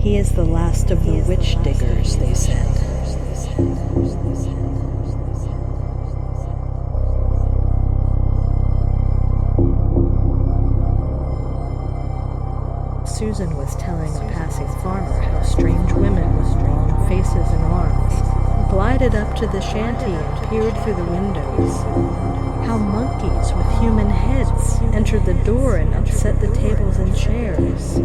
He is the last of the witch diggers, they said. Susan was telling a passing farmer how strange women with long faces and arms glided up to the shanty and peered through the windows. How monkeys with human heads entered the door and upset the tables and chairs.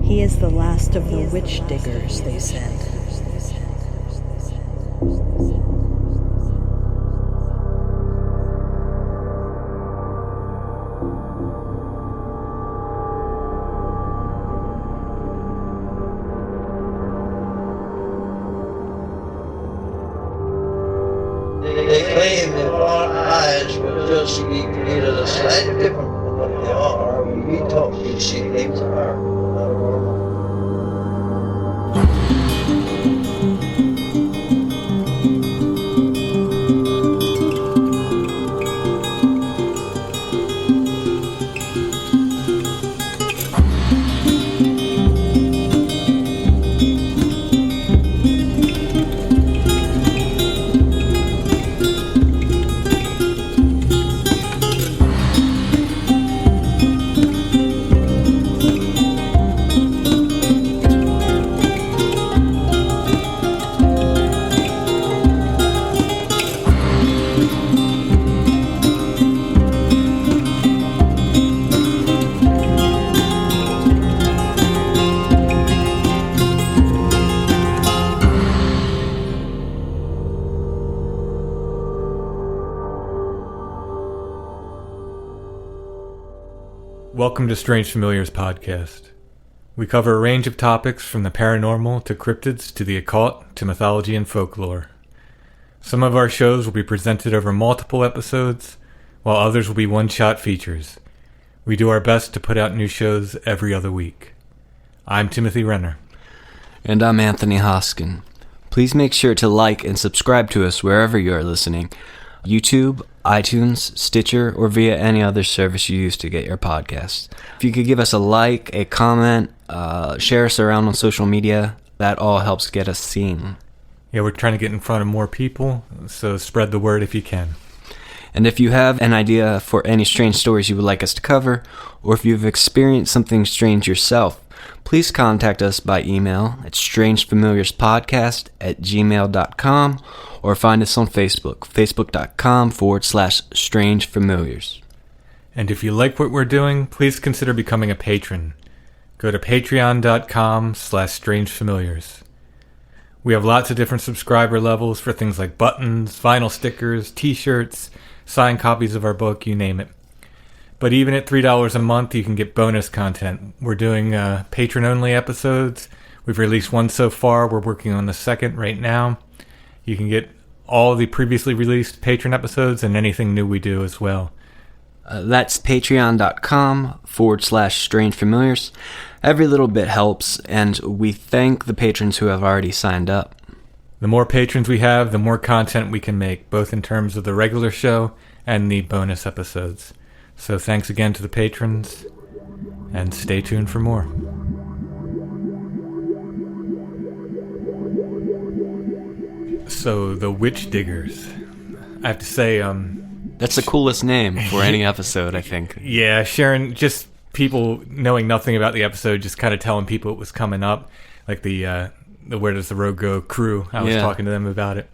He is the last of the witch diggers, they said. They claim that our eyes will just be created a slightly different from what they are. We talk, we see things are normal. Welcome to Strange Familiars Podcast. We cover a range of topics from the paranormal to cryptids to the occult to mythology and folklore. Some of our shows will be presented over multiple episodes, while others will be one-shot features. We do our best to put out new shows every other week. I'm Timothy Renner. And I'm Anthony Hoskin. Please make sure to like and subscribe to us wherever you are listening. YouTube, iTunes, Stitcher, or via any other service you use to get your podcasts. If you could give us a like, a comment, share us around on social media, that all helps get us seen. Yeah, we're trying to get in front of more people, so spread the word if you can. And if you have an idea for any strange stories you would like us to cover, or if you've experienced something strange yourself, please contact us by email at strangefamiliarspodcast@gmail.com or find us on Facebook, facebook.com/strangefamiliars. And if you like what we're doing, please consider becoming a patron. Go to patreon.com/strangefamiliars. We have lots of different subscriber levels for things like buttons, vinyl stickers, t-shirts, signed copies of our book, you name it. But even at $3 a month, you can get bonus content. We're doing patron-only episodes. We've released one so far. We're working on the second right now. You can get all the previously released patron episodes and anything new we do as well. That's patreon.com/strangefamiliars. Every little bit helps, and we thank the patrons who have already signed up. The more patrons we have, the more content we can make, both in terms of the regular show and the bonus episodes. So thanks again to the patrons, and stay tuned for more. So, the Witch Diggers. I have to say, That's the coolest name for any episode, I think. Yeah, Sharon, just people knowing nothing about the episode, just kind of telling people it was coming up, like the Where Does the Road Go crew. I was talking to them about it.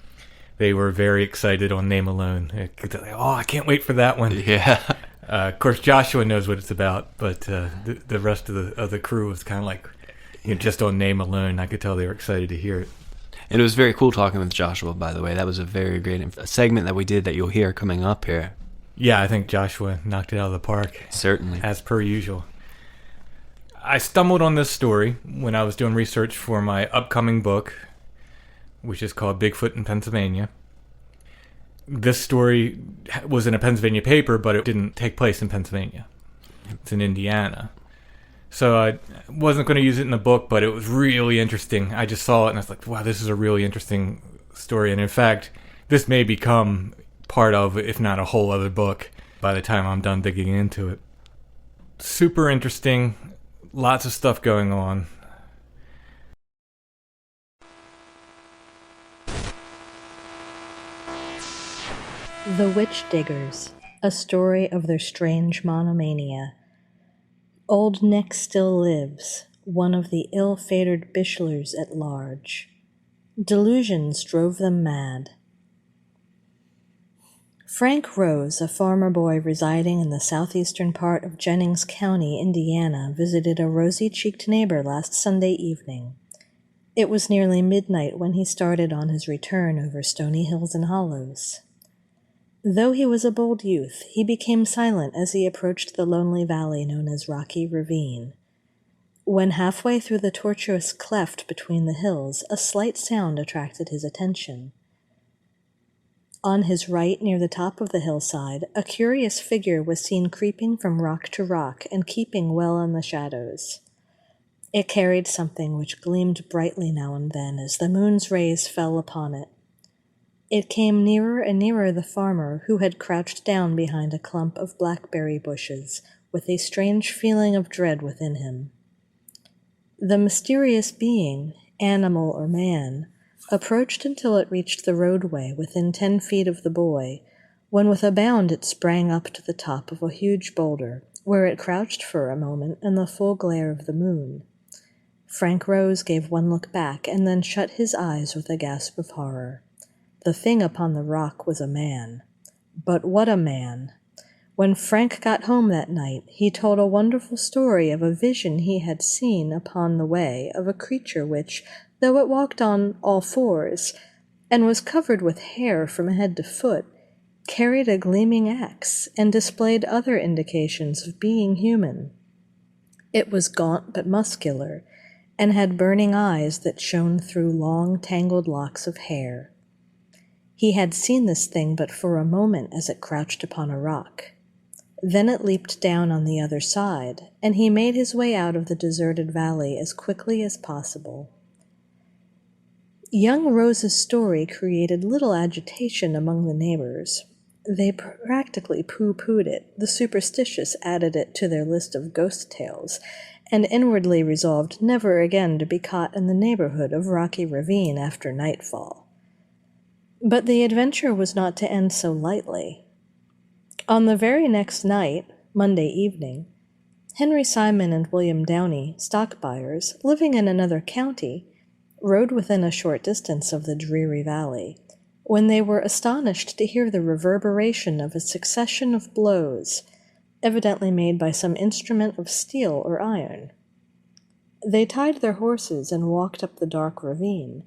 They were very excited on name alone. They're like, oh, I can't wait for that one. Yeah. Of course, Joshua knows what it's about, but the rest of the crew was kind of like, just on name alone. I could tell they were excited to hear it. And it was very cool talking with Joshua, by the way. That was a very great segment that we did that you'll hear coming up here. Yeah, I think Joshua knocked it out of the park. Certainly. As per usual. I stumbled on this story when I was doing research for my upcoming book, which is called Bigfoot in Pennsylvania. This story was in a Pennsylvania paper, but it didn't take place in Pennsylvania. It's in Indiana. So I wasn't going to use it in the book, but it was really interesting. I just saw it and I was like, wow, this is a really interesting story. And in fact, this may become part of, if not a whole other book. by the time I'm done digging into it. Super interesting. Lots of stuff going on. The Witch Diggers, a story of their strange monomania. Old Nick still lives, one of the ill-fated Bishlers at large. Delusions drove them mad. Frank Rose, a farmer boy residing in the southeastern part of Jennings County, Indiana, visited a rosy-cheeked neighbor last Sunday evening. It was nearly midnight when he started on his return over stony hills and hollows. Though he was a bold youth, he became silent as he approached the lonely valley known as Rocky Ravine. When halfway through the tortuous cleft between the hills, a slight sound attracted his attention. On his right, near the top of the hillside, a curious figure was seen creeping from rock to rock and keeping well in the shadows. It carried something which gleamed brightly now and then as the moon's rays fell upon it. It came nearer and nearer the farmer, who had crouched down behind a clump of blackberry bushes, with a strange feeling of dread within him. The mysterious being, animal or man, approached until it reached the roadway within 10 feet of the boy, when with a bound it sprang up to the top of a huge boulder, where it crouched for a moment in the full glare of the moon. Frank Rose gave one look back and then shut his eyes with a gasp of horror. The thing upon the rock was a man. But what a man! When Frank got home that night, he told a wonderful story of a vision he had seen upon the way of a creature which, though it walked on all fours, and was covered with hair from head to foot, carried a gleaming axe and displayed other indications of being human. It was gaunt but muscular, and had burning eyes that shone through long, tangled locks of hair. He had seen this thing but for a moment as it crouched upon a rock. Then it leaped down on the other side, and he made his way out of the deserted valley as quickly as possible. Young Rose's story created little agitation among the neighbors. They practically pooh-poohed it, the superstitious added it to their list of ghost tales, and inwardly resolved never again to be caught in the neighborhood of Rocky Ravine after nightfall. But the adventure was not to end so lightly. On the very next night, Monday evening, Henry Simon and William Downey, stock buyers, living in another county, rode within a short distance of the dreary valley, when they were astonished to hear the reverberation of a succession of blows, evidently made by some instrument of steel or iron. They tied their horses and walked up the dark ravine,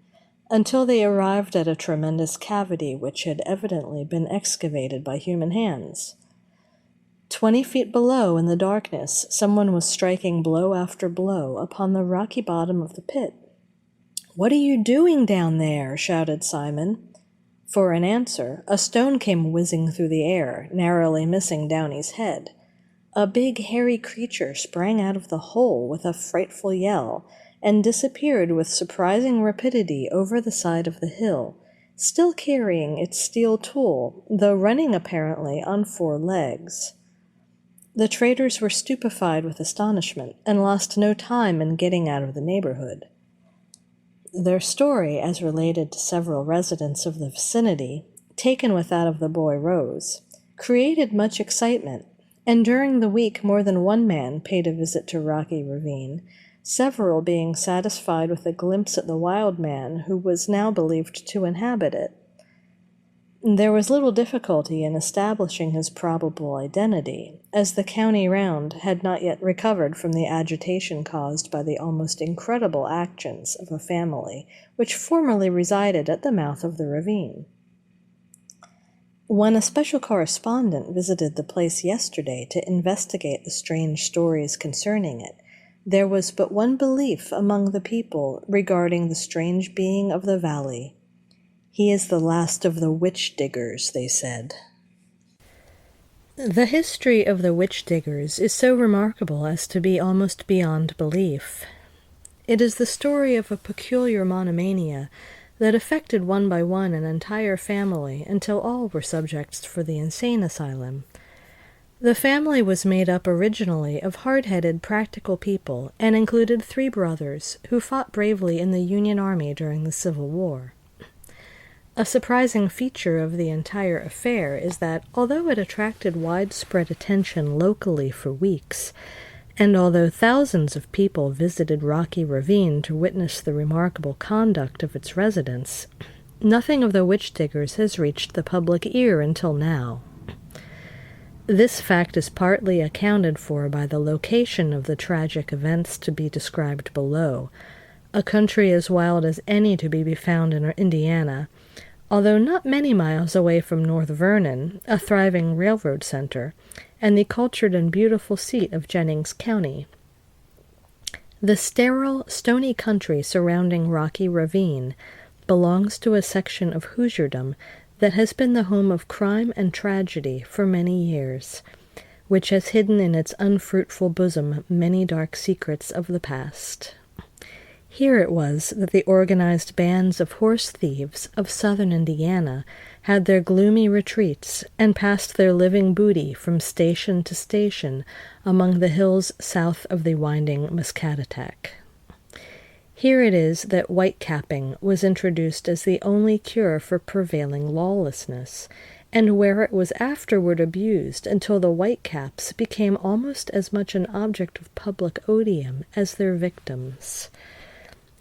until they arrived at a tremendous cavity which had evidently been excavated by human hands. 20 feet below, in the darkness, someone was striking blow after blow upon the rocky bottom of the pit. "What are you doing down there?" shouted Simon. For an answer, a stone came whizzing through the air, narrowly missing Downey's head. A big, hairy creature sprang out of the hole with a frightful yell, and disappeared with surprising rapidity over the side of the hill, still carrying its steel tool, though running apparently on 4 legs. The traders were stupefied with astonishment, and lost no time in getting out of the neighborhood. Their story, as related to several residents of the vicinity, taken with that of the boy Rose, created much excitement, and during the week more than one man paid a visit to Rocky Ravine, several being satisfied with a glimpse at the wild man who was now believed to inhabit it. There was little difficulty in establishing his probable identity, as the county round had not yet recovered from the agitation caused by the almost incredible actions of a family which formerly resided at the mouth of the ravine. When a special correspondent visited the place yesterday to investigate the strange stories concerning it, there was but one belief among the people regarding the strange being of the valley. "He is the last of the witch diggers," they said. The history of the witch diggers is so remarkable as to be almost beyond belief. It is the story of a peculiar monomania that affected one by one an entire family until all were subjects for the insane asylum. The family was made up originally of hard-headed, practical people and included 3 brothers who fought bravely in the Union Army during the Civil War. A surprising feature of the entire affair is that, although it attracted widespread attention locally for weeks, and although thousands of people visited Rocky Ravine to witness the remarkable conduct of its residents, nothing of the witch diggers has reached the public ear until now. This fact is partly accounted for by the location of the tragic events to be described below, a country as wild as any to be found in Indiana, although not many miles away from North Vernon, a thriving railroad center, and the cultured and beautiful seat of Jennings County. The sterile, stony country surrounding Rocky Ravine belongs to a section of Hoosierdom that has been the home of crime and tragedy for many years, which has hidden in its unfruitful bosom many dark secrets of the past. Here it was that the organized bands of horse thieves of southern Indiana had their gloomy retreats and passed their living booty from station to station among the hills south of the winding Muscatatuck. Here it is that whitecapping was introduced as the only cure for prevailing lawlessness, and where it was afterward abused until the whitecaps became almost as much an object of public odium as their victims.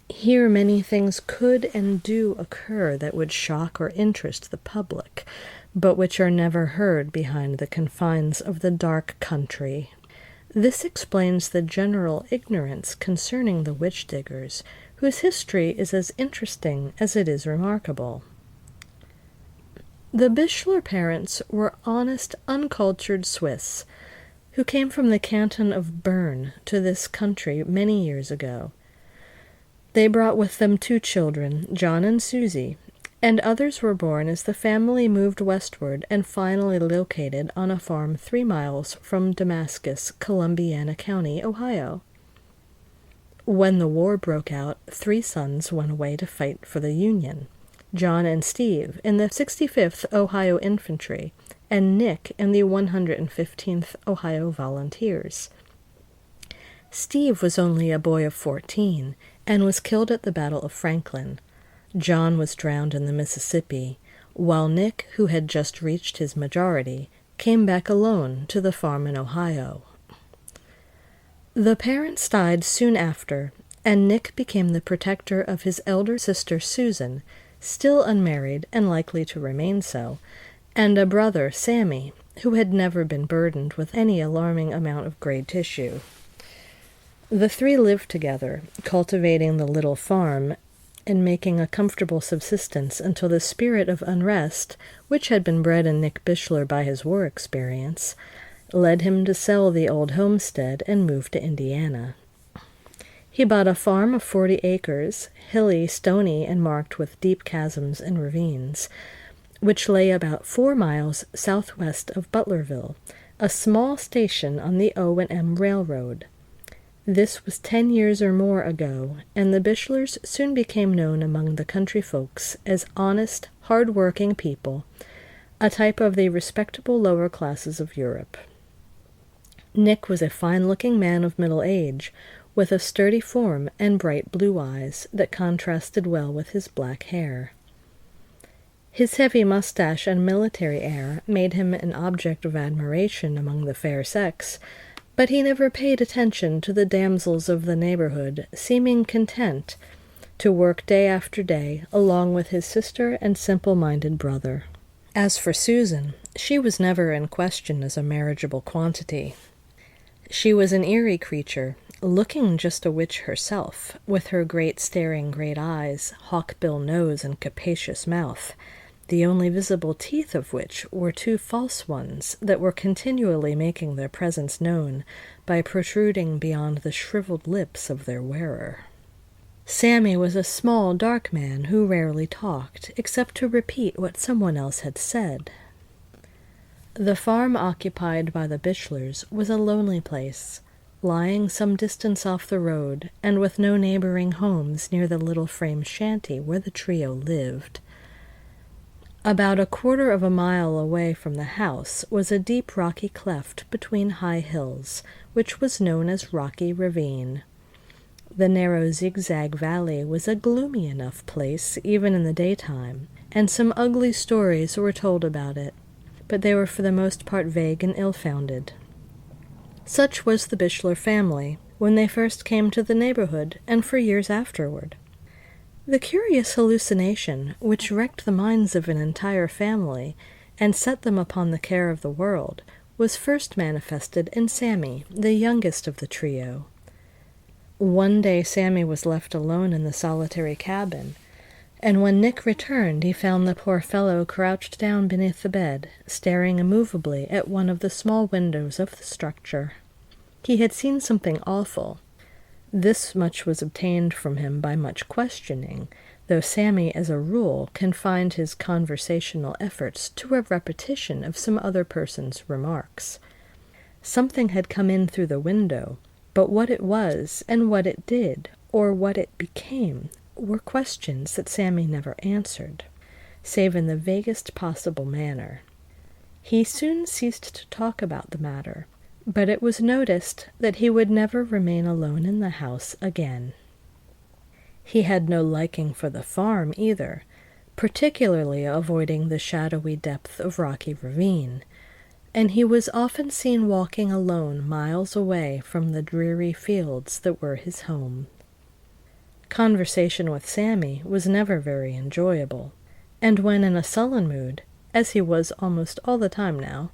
Here many things could and do occur that would shock or interest the public, but which are never heard behind the confines of the dark country. This explains the general ignorance concerning the witch diggers, whose history is as interesting as it is remarkable. The Bischler parents were honest, uncultured Swiss, who came from the canton of Bern to this country many years ago. They brought with them 2 children, John and Susie, and others were born as the family moved westward and finally located on a farm 3 miles from Damascus, Columbiana County, Ohio. When the war broke out, 3 sons went away to fight for the Union, John and Steve in the 65th Ohio Infantry, and Nick in the 115th Ohio Volunteers. Steve was only a boy of 14 and was killed at the Battle of Franklin. John was drowned in the Mississippi, while Nick, who had just reached his majority, came back alone to the farm in Ohio. The parents died soon after, and Nick became the protector of his elder sister Susan, still unmarried and likely to remain so, and a brother, Sammy, who had never been burdened with any alarming amount of gray tissue. The 3 lived together, cultivating the little farm and making a comfortable subsistence until the spirit of unrest, which had been bred in Nick Bischler by his war experience, led him to sell the old homestead and move to Indiana. He bought a farm of 40 acres, hilly, stony, and marked with deep chasms and ravines, which lay about 4 miles southwest of Butlerville, a small station on the O&M Railroad. This was 10 years or more ago, and the Bischlers soon became known among the country folks as honest, hard-working people, a type of the respectable lower classes of Europe. Nick was a fine-looking man of middle age, with a sturdy form and bright blue eyes that contrasted well with his black hair. His heavy mustache and military air made him an object of admiration among the fair sex, but he never paid attention to the damsels of the neighborhood, seeming content to work day after day along with his sister and simple-minded brother. As for Susan, she was never in question as a marriageable quantity. She was an eerie creature, looking just a witch herself, with her great staring great eyes, hawk-bill nose, and capacious mouth, the only visible teeth of which were 2 false ones that were continually making their presence known by protruding beyond the shriveled lips of their wearer. Sammy was a small, dark man who rarely talked, except to repeat what someone else had said. The farm occupied by the Bischlers was a lonely place, lying some distance off the road, and with no neighboring homes near the little frame shanty where the trio lived. About 1/4 of a mile away from the house was a deep rocky cleft between high hills, which was known as Rocky Ravine. The narrow zigzag valley was a gloomy enough place even in the daytime, and some ugly stories were told about it, but they were for the most part vague and ill-founded. Such was the Bichler family when they first came to the neighborhood and for years afterward. The curious hallucination, which wrecked the minds of an entire family and set them upon the care of the world, was first manifested in Sammy, the youngest of the trio. One day Sammy was left alone in the solitary cabin, and when Nick returned he found the poor fellow crouched down beneath the bed, staring immovably at one of the small windows of the structure. He had seen something awful. This much was obtained from him by much questioning, though Sammy, as a rule, confined his conversational efforts to a repetition of some other person's remarks. Something had come in through the window, but what it was, and what it did, or what it became, were questions that Sammy never answered, save in the vaguest possible manner. He soon ceased to talk about the matter, but it was noticed that he would never remain alone in the house again. He had no liking for the farm either, particularly avoiding the shadowy depth of Rocky Ravine, and he was often seen walking alone miles away from the dreary fields that were his home. Conversation with Sammy was never very enjoyable, and when in a sullen mood, as he was almost all the time now,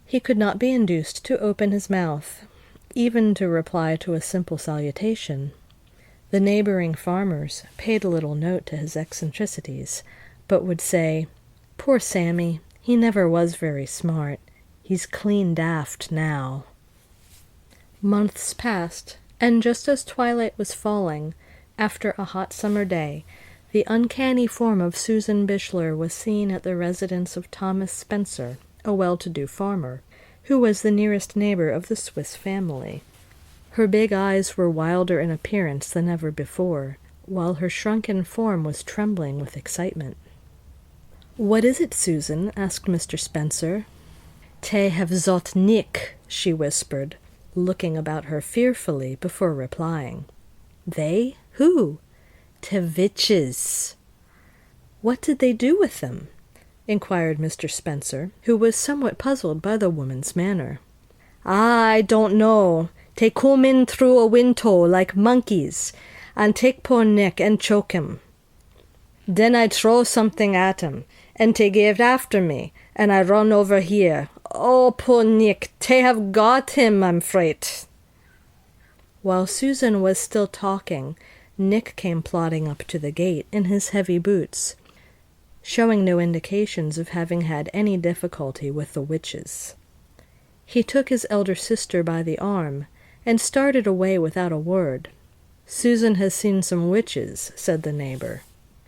he could not be induced to open his mouth, even to reply to a simple salutation. The neighboring farmers paid little note to his eccentricities, but would say, "Poor Sammy, he never was very smart. He's clean daft now." Months passed, and just as twilight was falling, after a hot summer day, the uncanny form of Susan Bichler was seen at the residence of Thomas Spencer, a well-to-do farmer, who was the nearest neighbor of the Swiss family. Her big eyes were wilder in appearance than ever before, while her shrunken form was trembling with excitement. "What is it, Susan?" asked Mr. Spencer. "They have zot Nick," she whispered, looking about her fearfully before replying. "They? Who?" "Te witches." "What did they do with them?" inquired Mr. Spencer, who was somewhat puzzled by the woman's manner. "I don't know. They come in through a window like monkeys, and take poor Nick and choke him. Then I throw something at him, and they gave after me, and I run over here. Oh, poor Nick, they have got him, I'm afraid." While Susan was still talking, Nick came plodding up to the gate in his heavy boots, showing no indications of having had any difficulty with the witches. He took his elder sister by the arm, and started away without a word. "Susan has seen some witches," said the neighbor.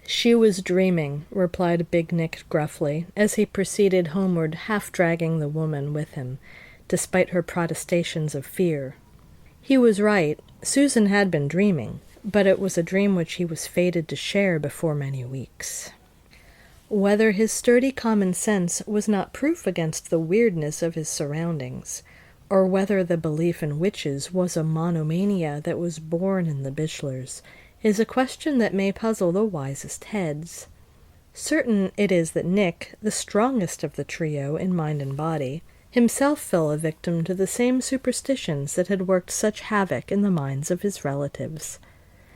"She was dreaming," replied Big Nick gruffly, as he proceeded homeward, half-dragging the woman with him, despite her protestations of fear. He was right. Susan had been dreaming, but it was a dream which he was fated to share before many weeks. Whether his sturdy common sense was not proof against the weirdness of his surroundings, or whether the belief in witches was a monomania that was born in the Bichlers, is a question that may puzzle the wisest heads. Certain it is that Nick, the strongest of the trio in mind and body, himself fell a victim to the same superstitions that had worked such havoc in the minds of his relatives.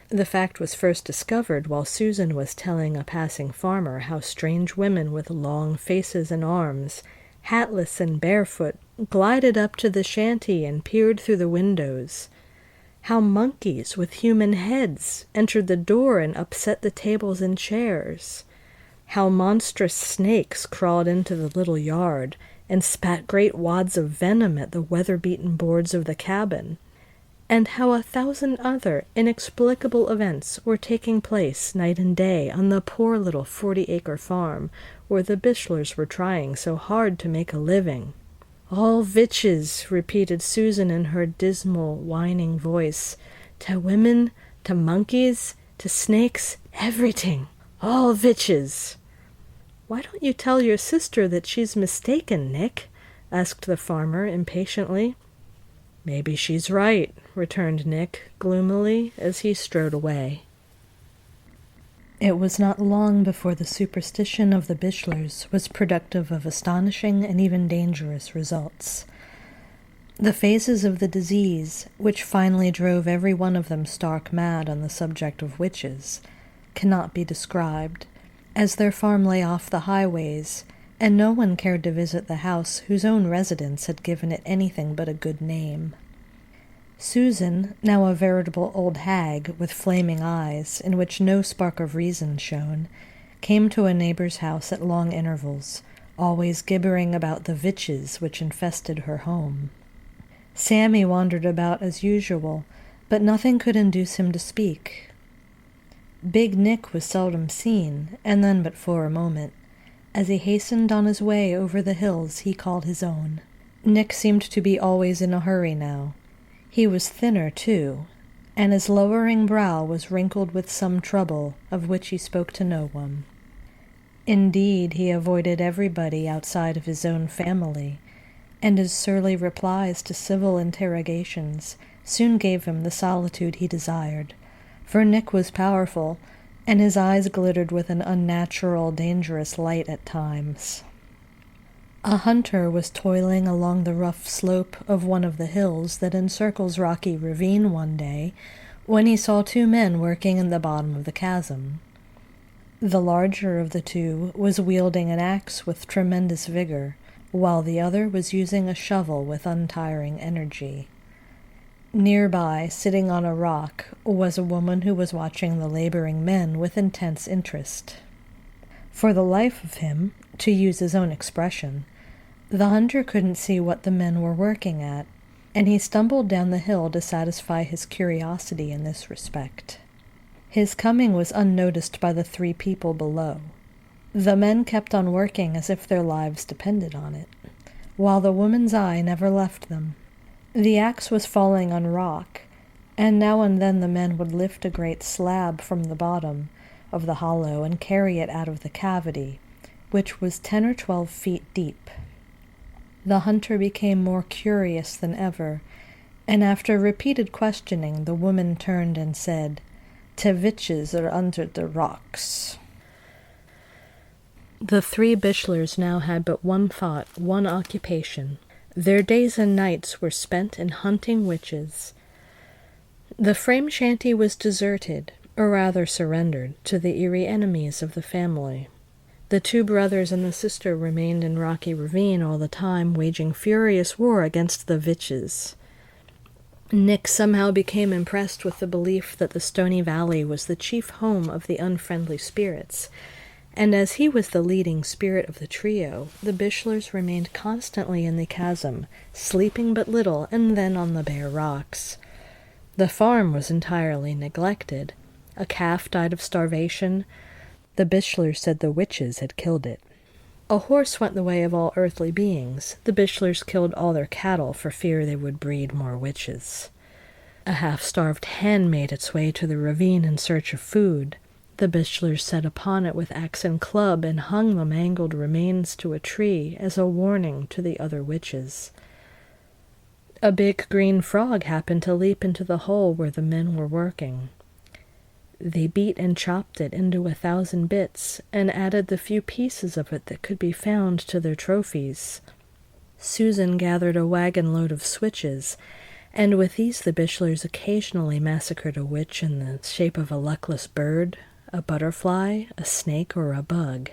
The fact was first discovered while Susan was telling a passing farmer how strange women with long faces and arms, hatless and barefoot, glided up to the shanty and peered through the windows, how monkeys with human heads entered the door and upset the tables and chairs, how monstrous snakes crawled into the little yard and spat great wads of venom at the weather-beaten boards of the cabin, and how 1,000 other inexplicable events were taking place night and day on the poor little 40-acre farm where the Bichlers were trying so hard to make a living. "All witches," repeated Susan in her dismal, whining voice. "To women, to monkeys, to snakes, everything. All witches." "Why don't you tell your sister that she's mistaken, Nick?" asked the farmer impatiently. "Maybe she's right," returned Nick gloomily as he strode away. It was not long before the superstition of the Bishlers was productive of astonishing and even dangerous results. The phases of the disease, which finally drove every one of them stark mad on the subject of witches, cannot be described, as their farm lay off the highways, and no one cared to visit the house whose own residents had given it anything but a good name. Susan, now a veritable old hag with flaming eyes in which no spark of reason shone, came to a neighbor's house at long intervals, always gibbering about the witches which infested her home. Sammy wandered about as usual, but nothing could induce him to speak. Big Nick was seldom seen, and then but for a moment, as he hastened on his way over the hills he called his own. Nick seemed to be always in a hurry now. He was thinner, too, and his lowering brow was wrinkled with some trouble of which he spoke to no one. Indeed, he avoided everybody outside of his own family, and his surly replies to civil interrogations soon gave him the solitude he desired, for Nick was powerful, and his eyes glittered with an unnatural, dangerous light at times. A hunter was toiling along the rough slope of one of the hills that encircles Rocky Ravine one day, when he saw two men working in the bottom of the chasm. The larger of the two was wielding an axe with tremendous vigor, while the other was using a shovel with untiring energy. Nearby, sitting on a rock, was a woman who was watching the laboring men with intense interest. For the life of him, to use his own expression, the hunter couldn't see what the men were working at, and he stumbled down the hill to satisfy his curiosity in this respect. His coming was unnoticed by the three people below. The men kept on working as if their lives depended on it, while the woman's eye never left them. The axe was falling on rock, and now and then the men would lift a great slab from the bottom of the hollow and carry it out of the cavity, which was 10 or 12 feet deep. The hunter became more curious than ever, and after repeated questioning, the woman turned and said, "Te witches are under the rocks." The three Bishlers now had but one thought, one occupation. Their days and nights were spent in hunting witches. The frame shanty was deserted, or rather surrendered, to the eerie enemies of the family. The two brothers and the sister remained in Rocky Ravine all the time, waging furious war against the witches. Nick somehow became impressed with the belief that the Stony Valley was the chief home of the unfriendly spirits, and as he was the leading spirit of the trio, the Bishlers remained constantly in the chasm, sleeping but little, and then on the bare rocks. The farm was entirely neglected. A calf died of starvation. The Bishlers said the witches had killed it. A horse went the way of all earthly beings. The Bishlers killed all their cattle for fear they would breed more witches. A half-starved hen made its way to the ravine in search of food. The Bishlers set upon it with axe and club and hung the mangled remains to a tree as a warning to the other witches. A big green frog happened to leap into the hole where the men were working. They beat and chopped it into 1,000 bits, and added the few pieces of it that could be found to their trophies. Susan gathered a wagon load of switches, and with these the Bishlers occasionally massacred a witch in the shape of a luckless bird, a butterfly, a snake, or a bug.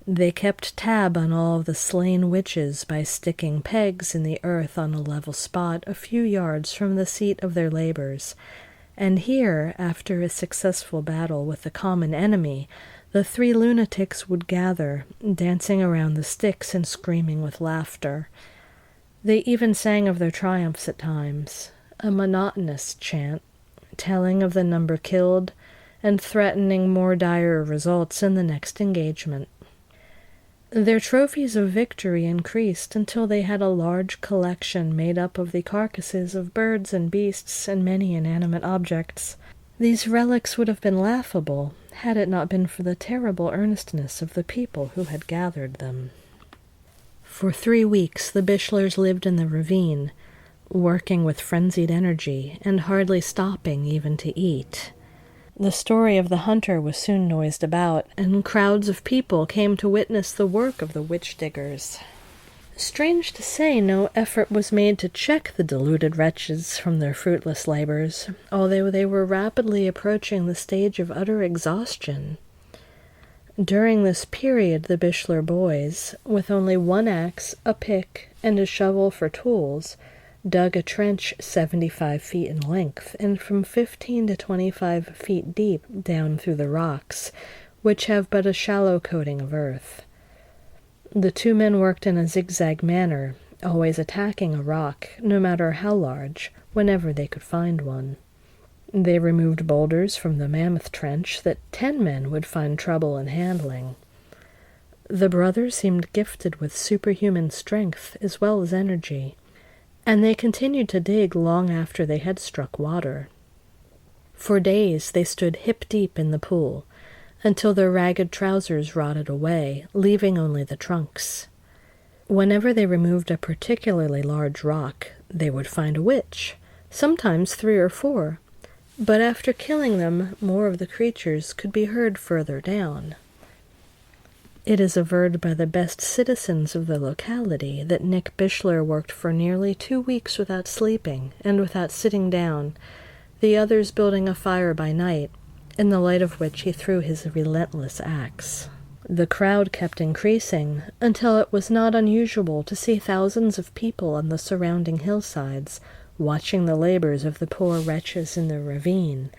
They kept tab on all of the slain witches by sticking pegs in the earth on a level spot a few yards from the seat of their labors, and here, after a successful battle with the common enemy, the three lunatics would gather, dancing around the sticks and screaming with laughter. They even sang of their triumphs at times, a monotonous chant, telling of the number killed, and threatening more dire results in the next engagement. Their trophies of victory increased until they had a large collection made up of the carcasses of birds and beasts and many inanimate objects. These relics would have been laughable had it not been for the terrible earnestness of the people who had gathered them. For 3 weeks the Bishlers lived in the ravine, working with frenzied energy and hardly stopping even to eat. The story of the hunter was soon noised about, and crowds of people came to witness the work of the witch-diggers. Strange to say, no effort was made to check the deluded wretches from their fruitless labors, although they were rapidly approaching the stage of utter exhaustion. During this period, the Bishler boys, with only one axe, a pick, and a shovel for tools, dug a trench 75 feet in length and from 15 to 25 feet deep down through the rocks, which have but a shallow coating of earth. The 2 men worked in a zigzag manner, always attacking a rock, no matter how large, whenever they could find one. They removed boulders from the mammoth trench that 10 men would find trouble in handling. The brothers seemed gifted with superhuman strength as well as energy, and they continued to dig long after they had struck water. For days they stood hip-deep in the pool, until their ragged trousers rotted away, leaving only the trunks. Whenever they removed a particularly large rock, they would find a witch, sometimes 3 or 4, but after killing them, more of the creatures could be heard further down. It is averred by the best citizens of the locality that Nick Bishler worked for nearly 2 weeks without sleeping and without sitting down, the others building a fire by night, in the light of which he threw his relentless axe. The crowd kept increasing, until it was not unusual to see thousands of people on the surrounding hillsides, watching the labors of the poor wretches in the ravine,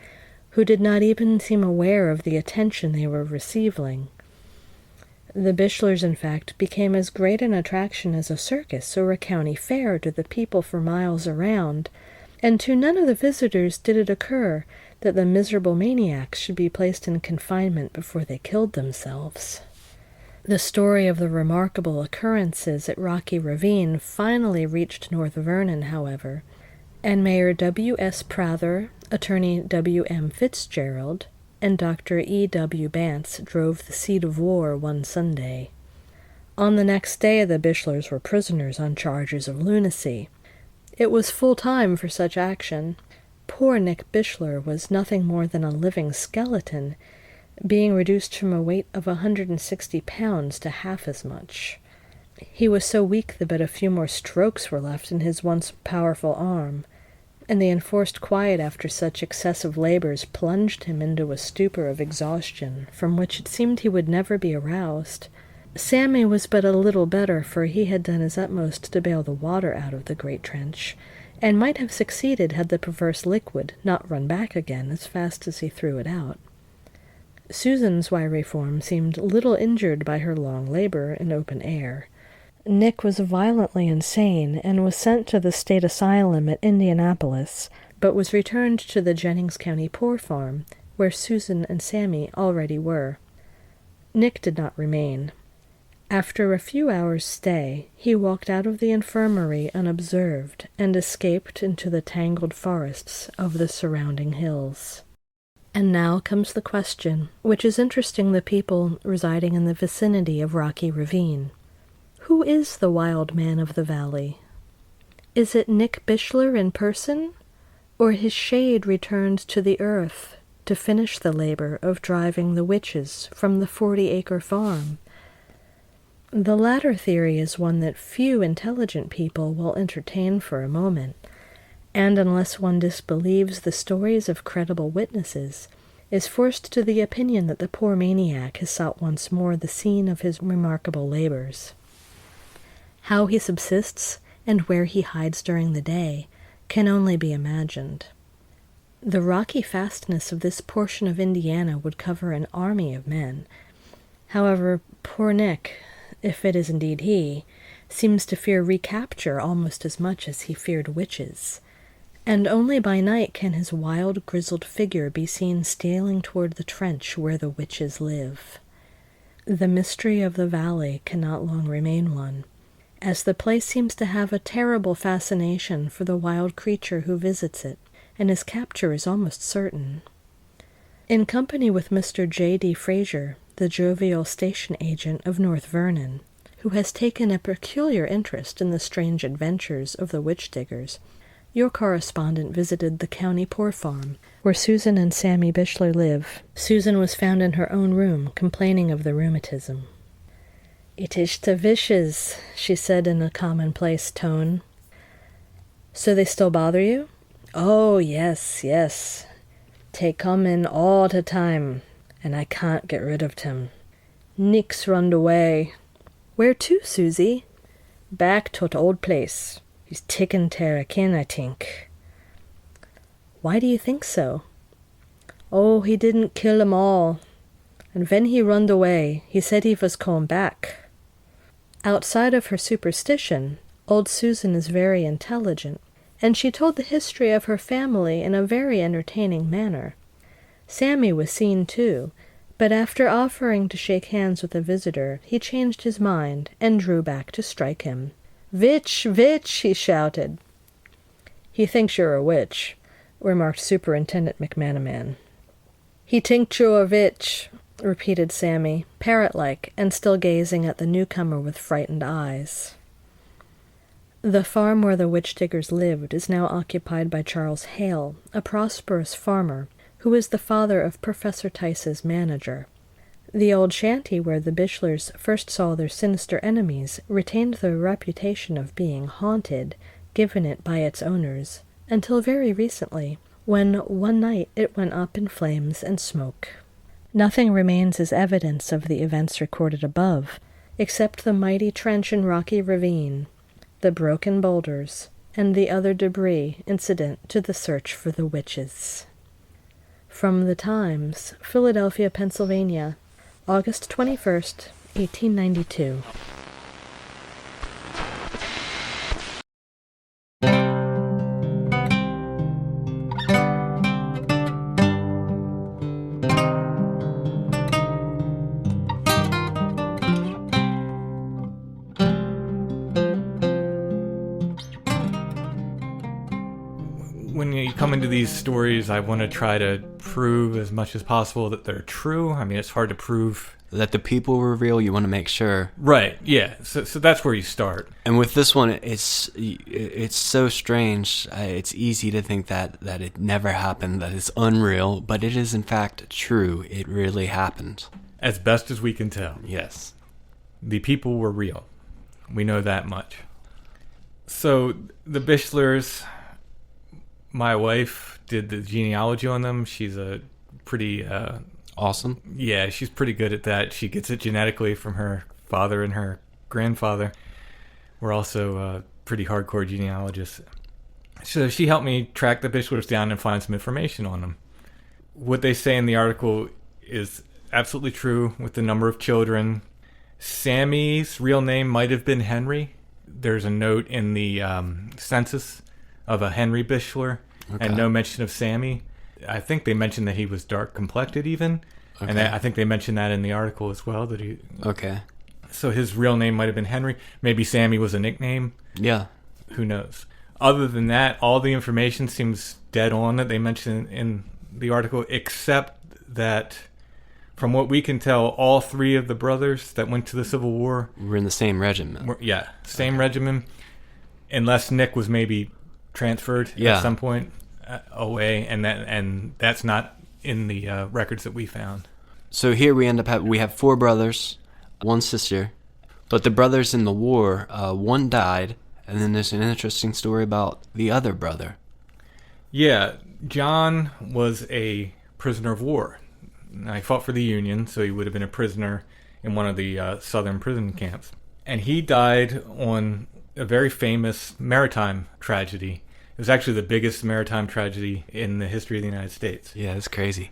who did not even seem aware of the attention they were receiving. The Bishlers, in fact, became as great an attraction as a circus or a county fair to the people for miles around, and to none of the visitors did it occur that the miserable maniacs should be placed in confinement before they killed themselves. The story of the remarkable occurrences at Rocky Ravine finally reached North Vernon, however, and Mayor W. S. Prather, Attorney W. M. Fitzgerald, and Dr. E. W. Bance drove the seat of war one Sunday. On the next day the Bishlers were prisoners on charges of lunacy. It was full time for such action. Poor Nick Bishler was nothing more than a living skeleton, being reduced from a weight of 160 pounds to half as much. He was so weak that but a few more strokes were left in his once powerful arm, and the enforced quiet after such excessive labors plunged him into a stupor of exhaustion, from which it seemed he would never be aroused. Sammy was but a little better, for he had done his utmost to bail the water out of the great trench, and might have succeeded had the perverse liquid not run back again as fast as he threw it out. Susan's wiry form seemed little injured by her long labor in open air. Nick was violently insane and was sent to the state asylum at Indianapolis, but was returned to the Jennings County Poor Farm, where Susan and Sammy already were. Nick did not remain. After a few hours' stay, he walked out of the infirmary unobserved and escaped into the tangled forests of the surrounding hills. And now comes the question, which is interesting the people residing in the vicinity of Rocky Ravine. Who is the wild man of the valley? Is it Nick Bishler in person, or his shade returned to the earth to finish the labor of driving the witches from the 40-acre farm? The latter theory is one that few intelligent people will entertain for a moment, and unless one disbelieves the stories of credible witnesses, is forced to the opinion that the poor maniac has sought once more the scene of his remarkable labors. How he subsists and where he hides during the day can only be imagined. The rocky fastness of this portion of Indiana would cover an army of men. However, poor Nick, if it is indeed he, seems to fear recapture almost as much as he feared witches, and only by night can his wild, grizzled figure be seen stealing toward the trench where the witches live. The mystery of the valley cannot long remain one, as the place seems to have a terrible fascination for the wild creature who visits it, and his capture is almost certain. in company with Mr. J.D. Fraser, the jovial station agent of North Vernon, who has taken a peculiar interest in the strange adventures of the witch diggers, your correspondent visited the county poor farm, where Susan and Sammy Bishler live. Susan was found in her own room, complaining of the rheumatism. "It is the wishes," she said in a commonplace tone. "So they still bother you?" "Oh, yes, yes. They come in all the time, and I can't get rid of them. Nick's runned away." "Where to, Susie?" "Back to the old place. He's taken Tara kin, I think." "Why do you think so?" "Oh, he didn't kill 'em all. And when he runned away, he said he was come back." Outside of her superstition, old Susan is very intelligent, and she told the history of her family in a very entertaining manner. Sammy was seen too, but after offering to shake hands with a visitor, he changed his mind and drew back to strike him. "Witch, witch!" he shouted. "He thinks you're a witch," remarked Superintendent McManaman. "He thinks you're a witch," repeated Sammy, parrot-like, and still gazing at the newcomer with frightened eyes. The farm where the witch diggers lived is now occupied by Charles Hale, a prosperous farmer, who is the father of Professor Tice's manager. The old shanty where the Bishlers first saw their sinister enemies retained the reputation of being haunted, given it by its owners, until very recently, when one night it went up in flames and smoke. Nothing remains as evidence of the events recorded above, except the mighty trench and rocky ravine, the broken boulders, and the other debris incident to the search for the witches. From the Times, Philadelphia, Pennsylvania, August 21st, 1892. When you come into these stories, I want to try to prove as much as possible that they're true. I mean, it's hard to prove. That the people were real, you want to make sure. Right, yeah. So that's where you start. And with this one, it's so strange. It's easy to think that it never happened, that it's unreal, but it is in fact true. It really happened. As best as we can tell. Yes. The people were real. We know that much. So the Bishlers, my wife did the genealogy on them. She's a pretty... Awesome. Yeah, she's pretty good at that. She gets it genetically from her father and her grandfather. We're also pretty hardcore genealogists. So she helped me track the Bishlers down and find some information on them. What they say in the article is absolutely true with the number of children. Sammy's real name might have been Henry. There's a note in the census of a Henry Bishler, and no mention of Sammy. I think they mentioned that he was dark complected even. Okay. And I think they mentioned that in the article as well. That he. Okay. So his real name might have been Henry. Maybe Sammy was a nickname. Yeah. Who knows? Other than that, all the information seems dead on that they mentioned in the article, except that from what we can tell, all three of the brothers that went to the Civil War were in the same regiment. Same regiment. Unless Nick was maybe transferred at some point away, and that's not in the records that we found. So here we have four brothers, one sister, but the brothers in the war, one died, and then there's an interesting story about the other brother. Yeah, John was a prisoner of war. He fought for the Union, so he would have been a prisoner in one of the southern prison camps. And he died on a very famous maritime tragedy. It was actually the biggest maritime tragedy in the history of the United States. Yeah, it's crazy.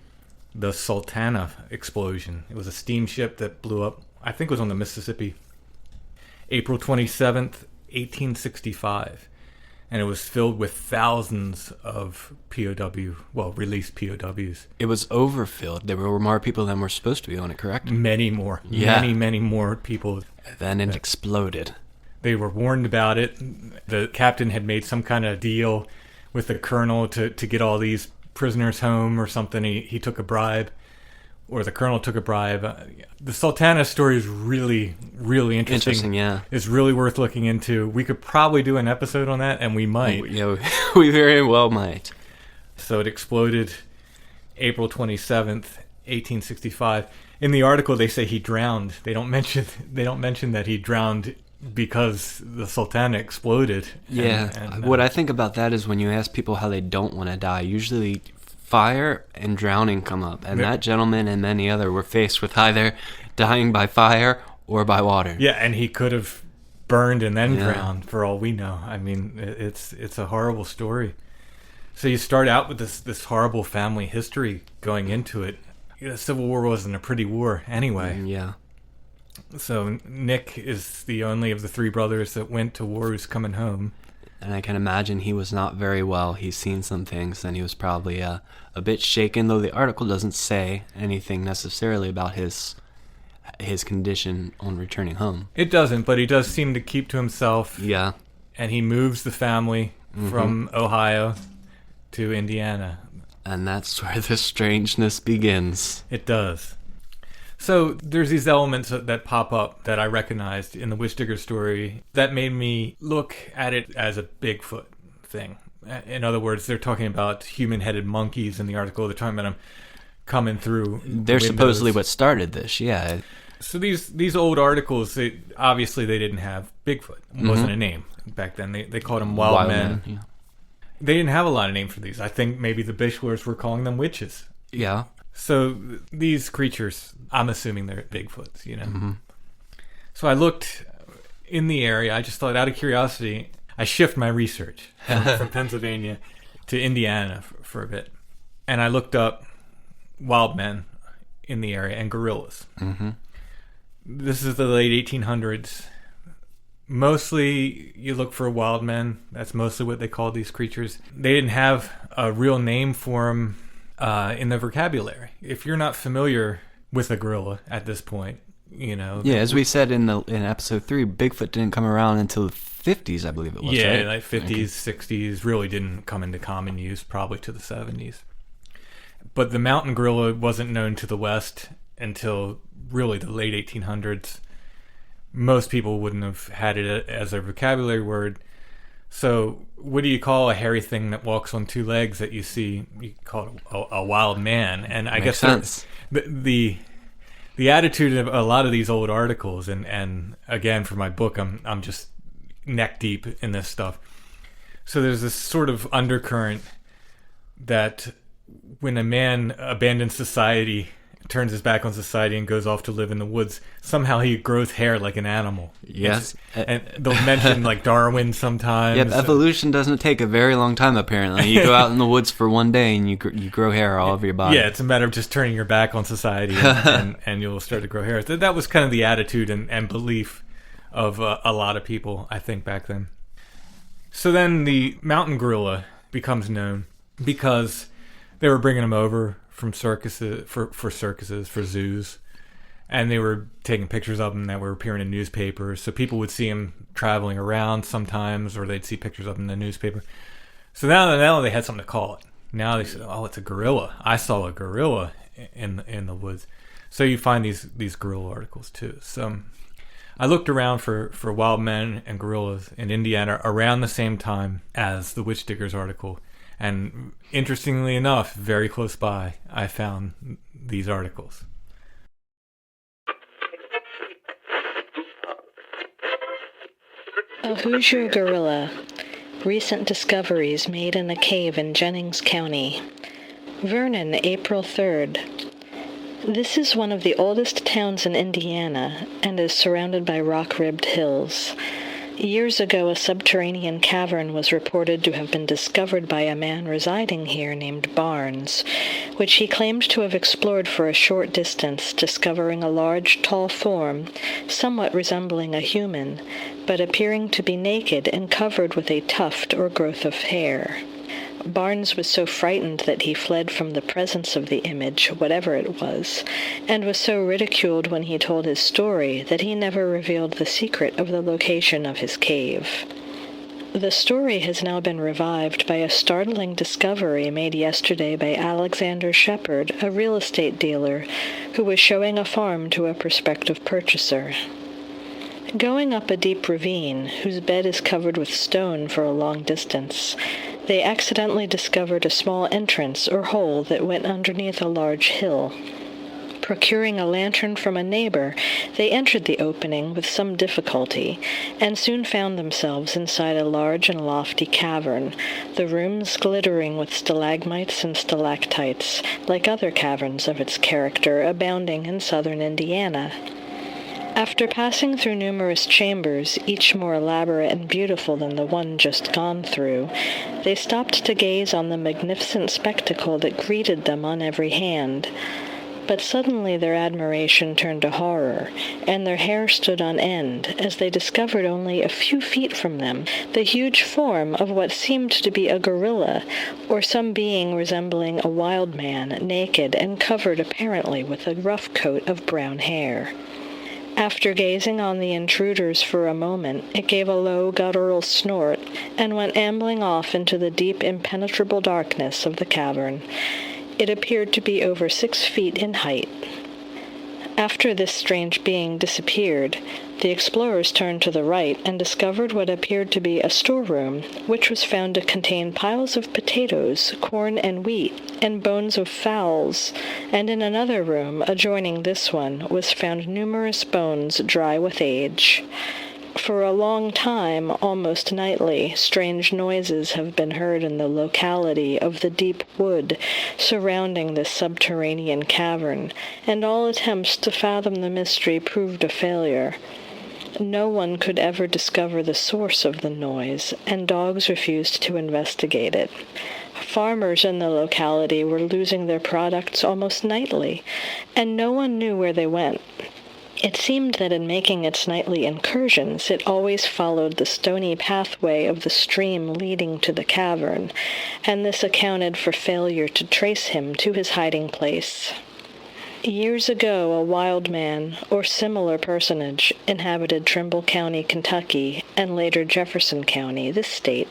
The Sultana explosion. It was a steamship that blew up, I think it was on the Mississippi, April 27th, 1865. And it was filled with thousands of released POWs. It was overfilled. There were more people than were supposed to be on it, correct? Many more. Yeah. Many more people. Then it exploded. They were warned about it. The captain had made some kind of deal with the colonel to get all these prisoners home or something. He took a bribe, or the colonel took a bribe. The Sultana story is really, really interesting. Interesting, yeah. It's really worth looking into. We could probably do an episode on that, and we might. Yeah, we very well might. So it exploded April 27th, 1865. In the article, they say he drowned. They don't mention that he drowned because the Sultana exploded. Yeah. What I think about that is when you ask people how they don't want to die, usually fire and drowning come up. And that gentleman and many other were faced with either dying by fire or by water. Yeah, and he could have burned and then drowned for all we know. I mean, it's a horrible story. So you start out with this horrible family history going into it. The Civil War wasn't a pretty war anyway. Yeah. So Nick is the only of the three brothers that went to war who's coming home. And I can imagine he was not very well. He's seen some things, and he was probably a bit shaken, though the article doesn't say anything necessarily about his condition on returning home. It doesn't, but he does seem to keep to himself. Yeah. And he moves the family from Ohio to Indiana. And that's where the strangeness begins. It does. So there's these elements that pop up that I recognized in the Witch Digger story that made me look at it as a Bigfoot thing. In other words, they're talking about human-headed monkeys in the article. They're talking about them coming through They're windows. supposedly what started this, yeah. So these old articles, obviously they didn't have Bigfoot. It wasn't a name back then. They called them wild men. Yeah. They didn't have a lot of names for these. I think maybe the Bishlers were calling them witches. Yeah. So these creatures, I'm assuming they're Bigfoots, you know. So I looked in the area. I just thought, out of curiosity, I shift my research from Pennsylvania to Indiana for a bit. And I looked up wild men in the area and gorillas. This is the late 1800s. Mostly you look for wild men. That's mostly what they called these creatures. They didn't have a real name for them in the vocabulary. If you're not familiar with a gorilla at this point, you know. Yeah, as we said in episode 3, Bigfoot didn't come around until the 50s, I believe it was, yeah, right? like 50s, 60s, really didn't come into common use probably to the 70s. But the mountain gorilla wasn't known to the West until really the late 1800s. Most people wouldn't have had it as a vocabulary word. So what do you call a hairy thing that walks on two legs that you see? You call it a wild man. And I guess sense. The attitude of a lot of these old articles, and again for my book, I'm just neck deep in this stuff. So there's this sort of undercurrent that when a man abandons society, turns his back on society and goes off to live in the woods, somehow he grows hair like an animal. Yes. And they'll mention like Darwin sometimes. Yep, evolution doesn't take a very long time, apparently. You go out in the woods for one day and you grow hair all over your body. Yeah, it's a matter of just turning your back on society and you'll start to grow hair. That was kind of the attitude and belief of a lot of people, I think, back then. So then the mountain gorilla becomes known because they were bringing them over from circuses, for zoos, and they were taking pictures of them that were appearing in newspapers. So people would see them traveling around sometimes, or they'd see pictures of them in the newspaper. So now they had something to call it. Now they said, "Oh, it's a gorilla. I saw a gorilla in the woods." So you find these gorilla articles too. So I looked around for wild men and gorillas in Indiana around the same time as the Witch Diggers article. And interestingly enough, very close by, I found these articles. A Hoosier gorilla. Recent discoveries made in a cave in Jennings County. Vernon, April 3rd. This is one of the oldest towns in Indiana and is surrounded by rock-ribbed hills. Years ago, a subterranean cavern was reported to have been discovered by a man residing here named Barnes, which he claimed to have explored for a short distance, discovering a large, tall form, somewhat resembling a human, but appearing to be naked and covered with a tuft or growth of hair. Barnes was so frightened that he fled from the presence of the image, whatever it was, and was so ridiculed when he told his story that he never revealed the secret of the location of his cave. The story has now been revived by a startling discovery made yesterday by Alexander Shepherd, a real estate dealer, who was showing a farm to a prospective purchaser. Going up a deep ravine, whose bed is covered with stone for a long distance, they accidentally discovered a small entrance or hole that went underneath a large hill. Procuring a lantern from a neighbor, they entered the opening with some difficulty, and soon found themselves inside a large and lofty cavern, the rooms glittering with stalagmites and stalactites, like other caverns of its character abounding in southern Indiana. After passing through numerous chambers, each more elaborate and beautiful than the one just gone through, they stopped to gaze on the magnificent spectacle that greeted them on every hand. But suddenly their admiration turned to horror, and their hair stood on end as they discovered only a few feet from them the huge form of what seemed to be a gorilla, or some being resembling a wild man, naked and covered apparently with a rough coat of brown hair. After gazing on the intruders for a moment, it gave a low, guttural snort and went ambling off into the deep, impenetrable darkness of the cavern. It appeared to be over 6 feet in height. After this strange being disappeared, the explorers turned to the right and discovered what appeared to be a storeroom, which was found to contain piles of potatoes, corn and wheat, and bones of fowls, and in another room adjoining this one was found numerous bones dry with age. For a long time, almost nightly, strange noises have been heard in the locality of the deep wood surrounding this subterranean cavern, and all attempts to fathom the mystery proved a failure. No one could ever discover the source of the noise, and dogs refused to investigate it. Farmers in the locality were losing their products almost nightly, and no one knew where they went. It seemed that in making its nightly incursions, it always followed the stony pathway of the stream leading to the cavern, and this accounted for failure to trace him to his hiding place. Years ago, a wild man, or similar personage, inhabited Trimble County, Kentucky, and later Jefferson County, this state,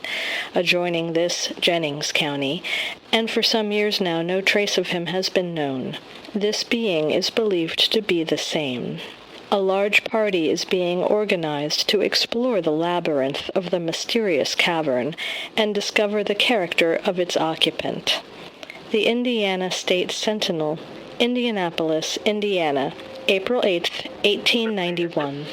adjoining this, Jennings County, and for some years now no trace of him has been known. This being is believed to be the same. A large party is being organized to explore the labyrinth of the mysterious cavern and discover the character of its occupant. The Indiana State Sentinel, Indianapolis, Indiana, April 8, 1891.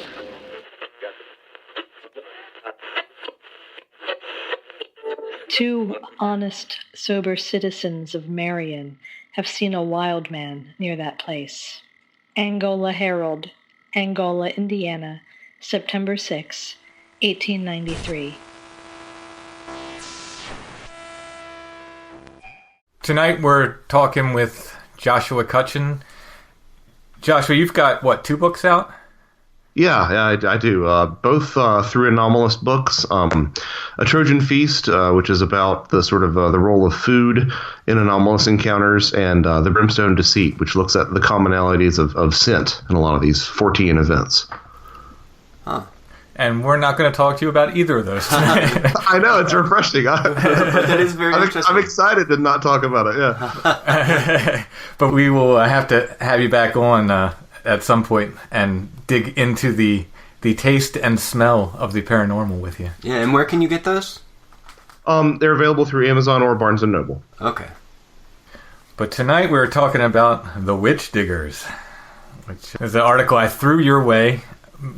Two honest, sober citizens of Marion have seen a wild man near that place. Angola Herald, Angola, Indiana, September 6, 1893. Tonight we're talking with Joshua Cutchin. Joshua, you've got, 2 books out? Yeah, I do. Both through Anomalous Books. A Trojan Feast, which is about the sort of the role of food in anomalous encounters, and The Brimstone Deceit, which looks at the commonalities of scent in a lot of these 14 events. Huh. And we're not going to talk to you about either of those today. I know, it's refreshing. That is very interesting. I'm excited to not talk about it, yeah. But we will have to have you back on at some point and dig into the taste and smell of the paranormal with you. Yeah, and where can you get those? They're available through Amazon or Barnes & Noble. Okay. But tonight we're talking about the Witch Diggers, which is an article I threw your way,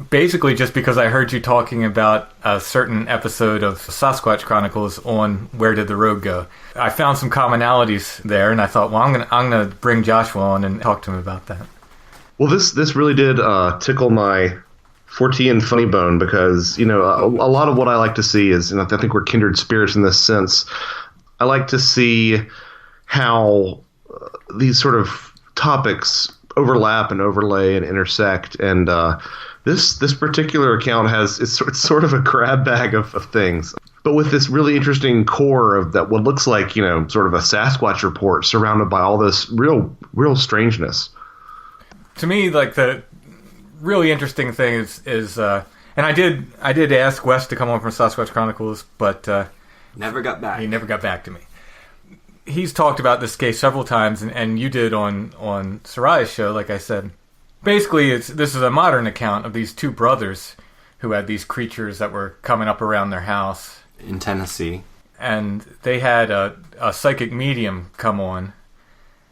basically just because I heard you talking about a certain episode of Sasquatch Chronicles on Where Did the Road Go. I found some commonalities there, and I thought, well, I'm gonna bring Joshua on and talk to him about that. Well, this really did tickle my Fortean funny bone, because, a lot of what I like to see is, and I think we're kindred spirits in this sense, I like to see how these sort of topics overlap and overlay and intersect, and this particular account it's sort of a grab bag of things, but with this really interesting core of that what looks like, sort of a Sasquatch report surrounded by all this real strangeness. To me, like, the really interesting thing is And I did ask Wes to come on from Sasquatch Chronicles, but Never got back. he never got back to me. He's talked about this case several times, and you did on Sarai's show, like I said. Basically, this is a modern account of these two brothers who had these creatures that were coming up around their house. In Tennessee. And they had a psychic medium come on,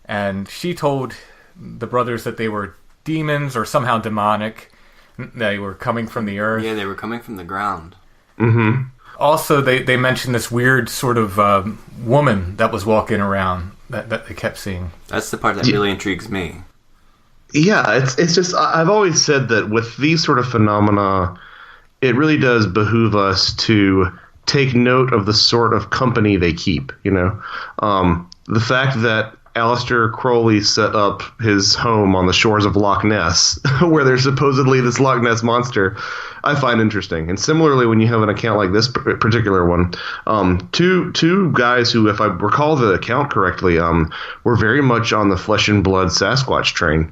and she told the brothers that they were demons or somehow demonic. They were coming from the earth. Yeah, they were coming from the ground. Mm-hmm. Also, they mentioned this weird sort of woman that was walking around that they kept seeing. That's the part that really intrigues me. Yeah, it's just, I've always said that with these sort of phenomena, it really does behoove us to take note of the sort of company they keep, you know? The fact that Aleister Crowley set up his home on the shores of Loch Ness, where there's supposedly this Loch Ness monster, I find interesting. And similarly, when you have an account like this particular one, two guys who, if I recall the account correctly, were very much on the flesh and blood Sasquatch train.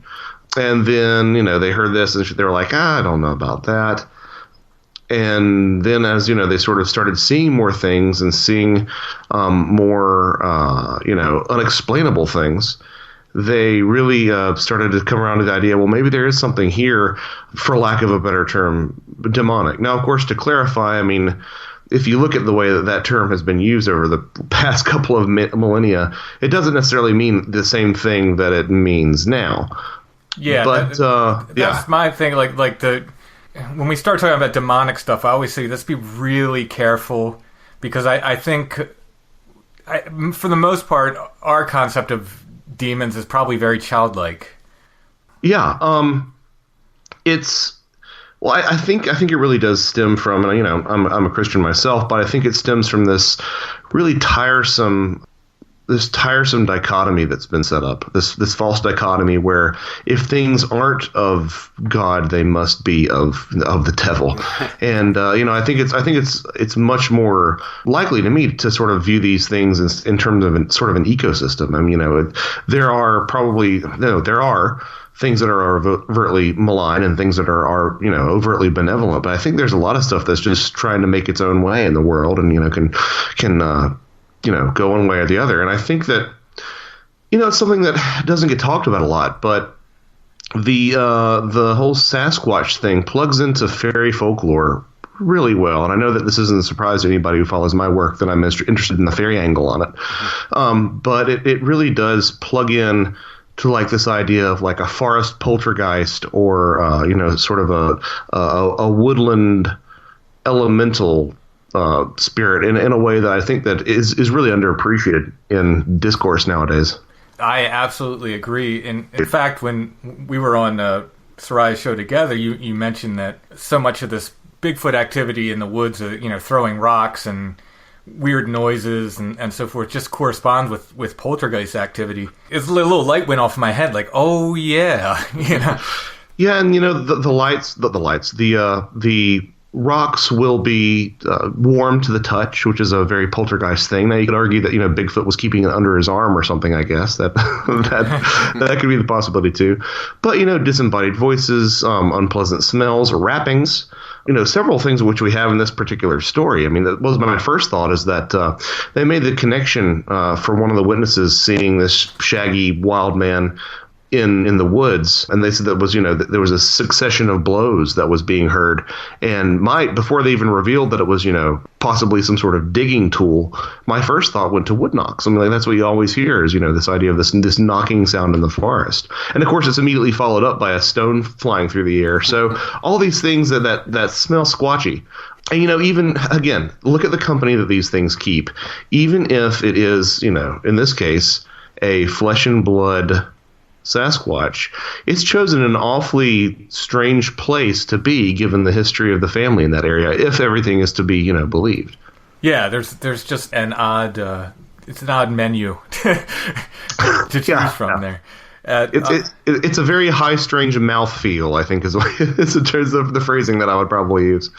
And then, you know, they heard this and they were like, I don't know about that. And then, as you know, they sort of started seeing more things and seeing more, unexplainable things. They really started to come around to the idea, well, maybe there is something here, for lack of a better term, demonic. Now, of course, to clarify, I mean, if you look at the way that term has been used over the past couple of millennia, it doesn't necessarily mean the same thing that it means now. Yeah, but that's my thing. Like when we start talking about demonic stuff, I always say let's be really careful, because I think, for the most part, our concept of demons is probably very childlike. Yeah, I think it really does stem from, and you know, I'm a Christian myself, but I think it stems from this really tiresome dichotomy that's been set up, this false dichotomy where if things aren't of God, they must be of the devil. And I think it's much more likely to me to sort of view these things in terms of sort of an ecosystem. I mean, there are things that are overtly malign and things that are overtly benevolent, but I think there's a lot of stuff that's just trying to make its own way in the world, and can go one way or the other. And I think that, it's something that doesn't get talked about a lot, but the whole Sasquatch thing plugs into fairy folklore really well. And I know that this isn't a surprise to anybody who follows my work that I'm interested in the fairy angle on it. But it really does plug in to like this idea of like a forest poltergeist or, sort of a woodland elemental spirit in a way that I think that is really underappreciated in discourse nowadays. I absolutely agree. In fact, when we were on Sarai's show together, you mentioned that so much of this Bigfoot activity in the woods, throwing rocks and weird noises and so forth, just corresponds with poltergeist activity. It's a little light went off in my head, like, oh yeah, Yeah, and the rocks will be warm to the touch, which is a very poltergeist thing. Now you could argue that Bigfoot was keeping it under his arm or something. I guess that could be the possibility too. But disembodied voices, unpleasant smells, rappings. Several things which we have in this particular story. I mean, that was my first thought, is that they made the connection for one of the witnesses seeing this shaggy wild man in the woods, and they said that was that there was a succession of blows that was being heard, and before they even revealed that it was possibly some sort of digging tool, my first thought went to wood knocks. I mean, like, that's what you always hear is this idea of this knocking sound in the forest, and of course it's immediately followed up by a stone flying through the air. So all these things that smell squatchy. And even again, look at the company that these things keep. Even if it is in this case a flesh and blood Sasquatch, it's chosen an awfully strange place to be, given the history of the family in that area, if everything is to be believed. Yeah, there's just an odd it's an odd menu to choose from there. It's a very high, strange mouthfeel, I think, is in terms of the phrasing that I would probably use.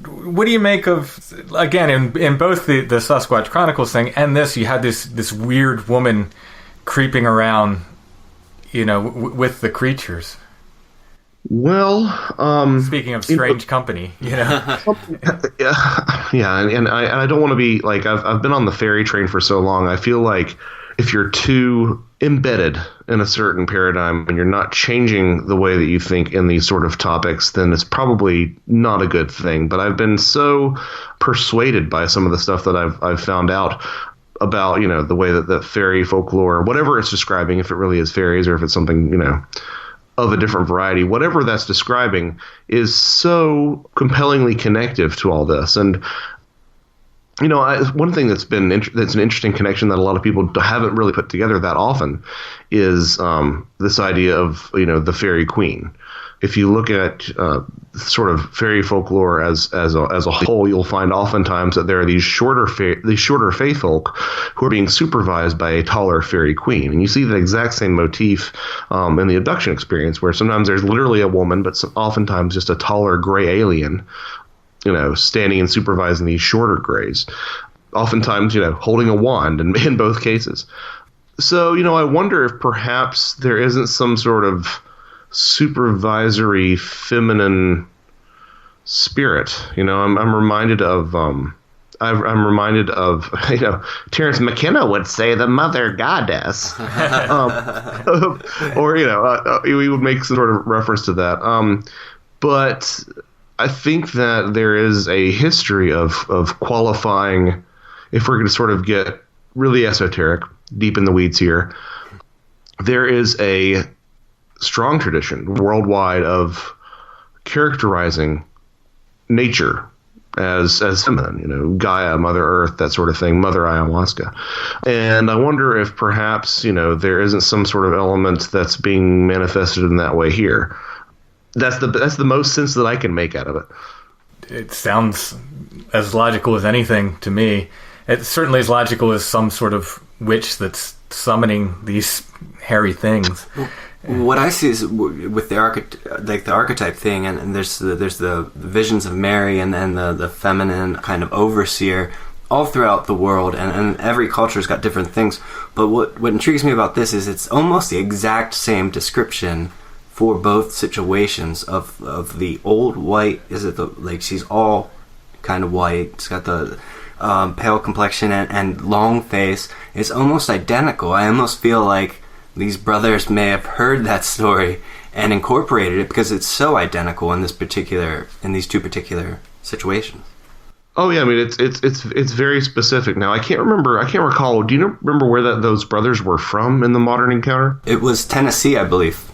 What do you make of, again, in both the Sasquatch Chronicles thing and this, you had this weird woman creeping around with the creatures? Well, Speaking of strange company, yeah, and I don't want to be like I've been on the fairy train for so long. I feel like if you're too embedded in a certain paradigm and you're not changing the way that you think in these sort of topics, then it's probably not a good thing. But I've been so persuaded by some of the stuff that I've found out about, the way that the fairy folklore, whatever it's describing, if it really is fairies or if it's something, of a different variety, whatever that's describing is so compellingly connective to all this. And one thing that's that's an interesting connection that a lot of people haven't really put together that often is this idea of the fairy queen. If you look at sort of fairy folklore as a whole, you'll find oftentimes that there are these shorter fae folk who are being supervised by a taller fairy queen, and you see the exact same motif in the abduction experience, where sometimes there's literally a woman, but oftentimes just a taller gray alien, standing and supervising these shorter grays, oftentimes holding a wand in both cases. So I wonder if perhaps there isn't some sort of supervisory feminine spirit. I'm reminded of Terence McKenna would say the mother goddess, or we would make some sort of reference to that. But I think that there is a history of qualifying, if we're going to sort of get really esoteric, deep in the weeds here. There is a strong tradition worldwide of characterizing nature as feminine, Gaia, Mother Earth, that sort of thing, Mother Ayahuasca. And I wonder if perhaps, there isn't some sort of element that's being manifested in that way here. That's the most sense that I can make out of it. it sounds as logical as anything to me. It's certainly as logical as some sort of witch that's summoning these hairy things. What I see is with the archetype thing, and there's the visions of Mary and then the feminine kind of overseer all throughout the world, and every culture's got different things. But what intrigues me about this is it's almost the exact same description for both situations of the old white. Is it she's all kind of white? She's got the pale complexion and long face. It's almost identical. I almost feel like these brothers may have heard that story and incorporated it because it's so identical in these two particular situations. Oh yeah, I mean it's very specific. Now I can't recall. Do you remember where those brothers were from in the modern encounter? It was Tennessee, I believe.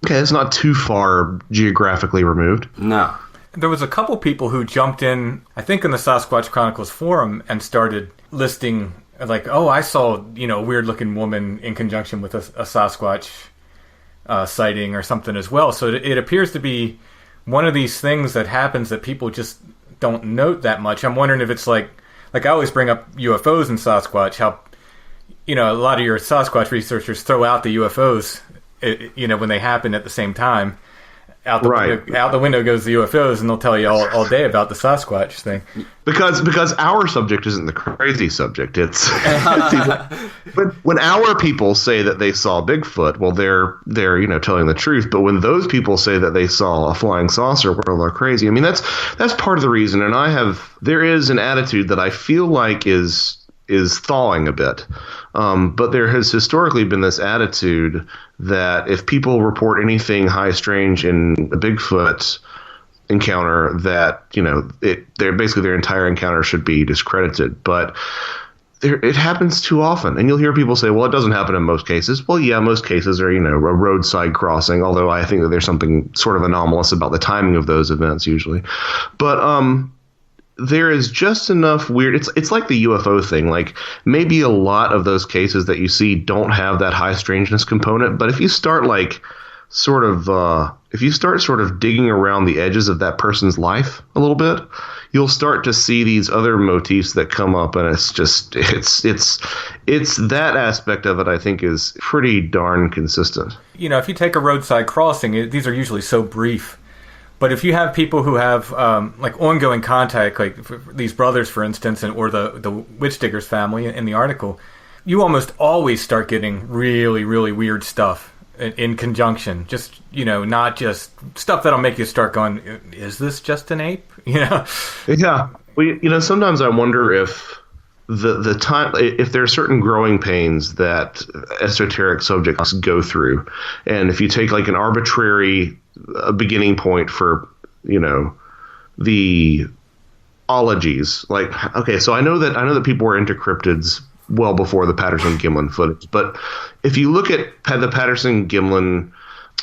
Okay, it's not too far geographically removed. No. There was a couple people who jumped in, I think in the Sasquatch Chronicles forum, and started listing like, oh, I saw, a weird-looking woman in conjunction with a Sasquatch sighting or something as well. So it appears to be one of these things that happens that people just don't note that much. I'm wondering if it's like I always bring up UFOs and Sasquatch, how, a lot of your Sasquatch researchers throw out the UFOs, when they happen at the same time. Out the window goes the UFOs, and they'll tell you all day about the Sasquatch thing. Because our subject isn't the crazy subject. It's when our people say that they saw Bigfoot, well, they're telling the truth. But when those people say that they saw a flying saucer, well, they're crazy. I mean, that's part of the reason. And there is an attitude that I feel like is thawing a bit. But there has historically been this attitude that if people report anything high strange in a Bigfoot encounter, that their entire encounter should be discredited. But it happens too often, and you'll hear people say, "Well, it doesn't happen in most cases." Well, yeah, most cases are a roadside crossing. Although I think that there's something sort of anomalous about the timing of those events usually, but there is just enough weird. It's like the UFO thing. Like maybe a lot of those cases that you see don't have that high strangeness component, but if you start sort of digging around the edges of that person's life a little bit, you'll start to see these other motifs that come up, and it's that aspect of it I think is pretty darn consistent. If you take a roadside crossing, these are usually so brief. But if you have people who have ongoing contact, like these brothers, for instance, or the Witch Diggers family in the article, you almost always start getting really, really weird stuff in conjunction. Just, not just stuff that'll make you start going, is this just an ape? Yeah. Well, sometimes I wonder if the time, if there are certain growing pains that esoteric subjects go through, and if you take like an arbitrary beginning point for, the ologies, like, okay, so I know that people were into cryptids well before the Patterson-Gimlin footage, but if you look at the Patterson-Gimlin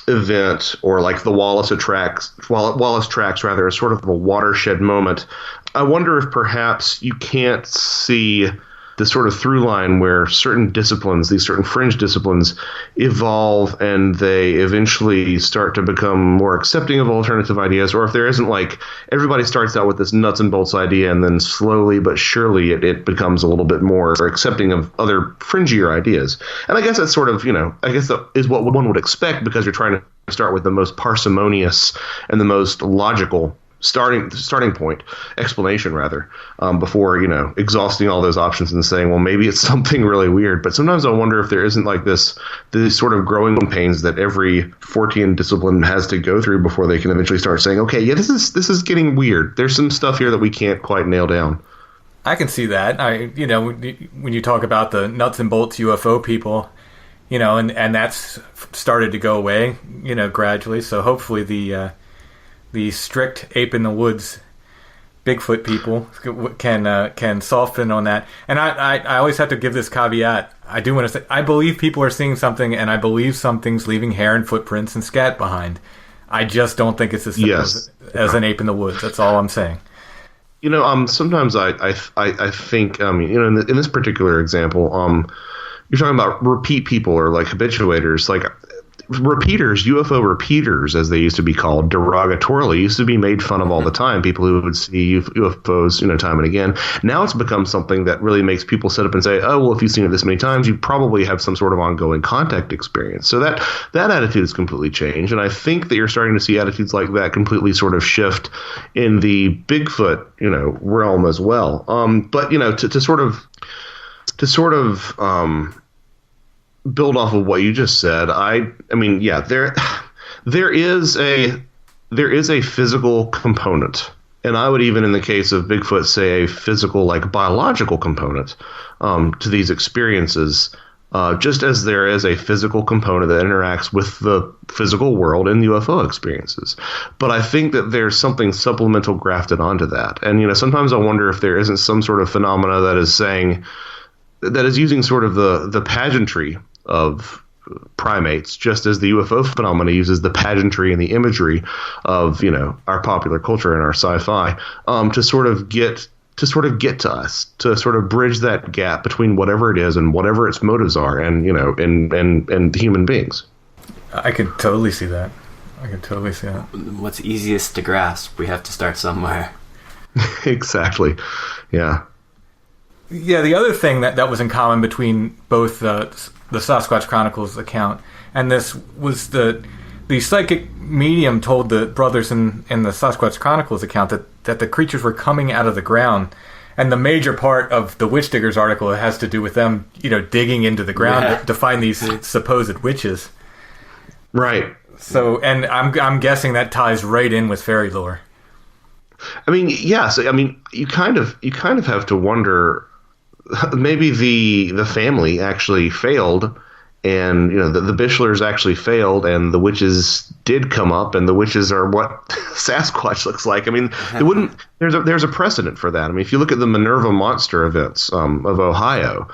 event, or like the Wallace tracks rather, as sort of a watershed moment, I wonder if perhaps you can't see the sort of through line where certain disciplines, these certain fringe disciplines, evolve and they eventually start to become more accepting of alternative ideas, or if there isn't, like, everybody starts out with this nuts and bolts idea and then slowly but surely it becomes a little bit more accepting of other fringier ideas. And I guess that's sort of, I guess that is what one would expect, because you're trying to start with the most parsimonious and the most logical starting point, explanation rather, before exhausting all those options and saying, well, maybe it's something really weird. But sometimes I wonder if there isn't like these sort of growing pains that every Fortean discipline has to go through before they can eventually start saying, okay, yeah, this is getting weird. There's some stuff here that we can't quite nail down. I can see that. When you talk about the nuts and bolts UFO people, and that's started to go away, gradually. So hopefully the strict ape in the woods Bigfoot people can soften on that. And I always have to give this caveat. I do want to say, I believe people are seeing something, and I believe something's leaving hair and footprints and scat behind. I just don't think it's as simple as an ape in the woods. That's all I'm saying. Sometimes I think, in this particular example, you're talking about repeat people, or like habituators, like repeaters, UFO repeaters, as they used to be called, derogatorily, used to be made fun of all the time. People who would see UFOs, time and again. Now it's become something that really makes people sit up and say, oh, well, if you've seen it this many times, you probably have some sort of ongoing contact experience. So that attitude has completely changed. And I think that you're starting to see attitudes like that completely sort of shift in the Bigfoot, realm as well. But, to sort of build off of what you just said, I mean, yeah, there is a physical component, and I would even, in the case of Bigfoot, say a physical, like biological component to these experiences, just as there is a physical component that interacts with the physical world in UFO experiences. But I think that there's something supplemental grafted onto that, and sometimes I wonder if there isn't some sort of phenomena that is using sort of the pageantry of primates, just as the UFO phenomena uses the pageantry and the imagery of our popular culture and our sci-fi to sort of get to us, to sort of bridge that gap between whatever it is and whatever its motives are, and and human beings. I can totally see that. What's easiest to grasp? We have to start somewhere. Exactly. Yeah. Yeah, the other thing that was in common between both the Sasquatch Chronicles account and this was the psychic medium told the brothers in the Sasquatch Chronicles account that the creatures were coming out of the ground. And the major part of the Witch Diggers article has to do with them, digging into the ground to find these supposed witches. Right. So, and I'm guessing that ties right in with fairy lore. I mean, yes. I mean, you kind of have to wonder. Maybe the family actually failed, and the Bishlers actually failed, and the witches did come up, and the witches are what Sasquatch looks like. I mean, it wouldn't. There's a precedent for that. I mean, if you look at the Minerva Monster events of Ohio,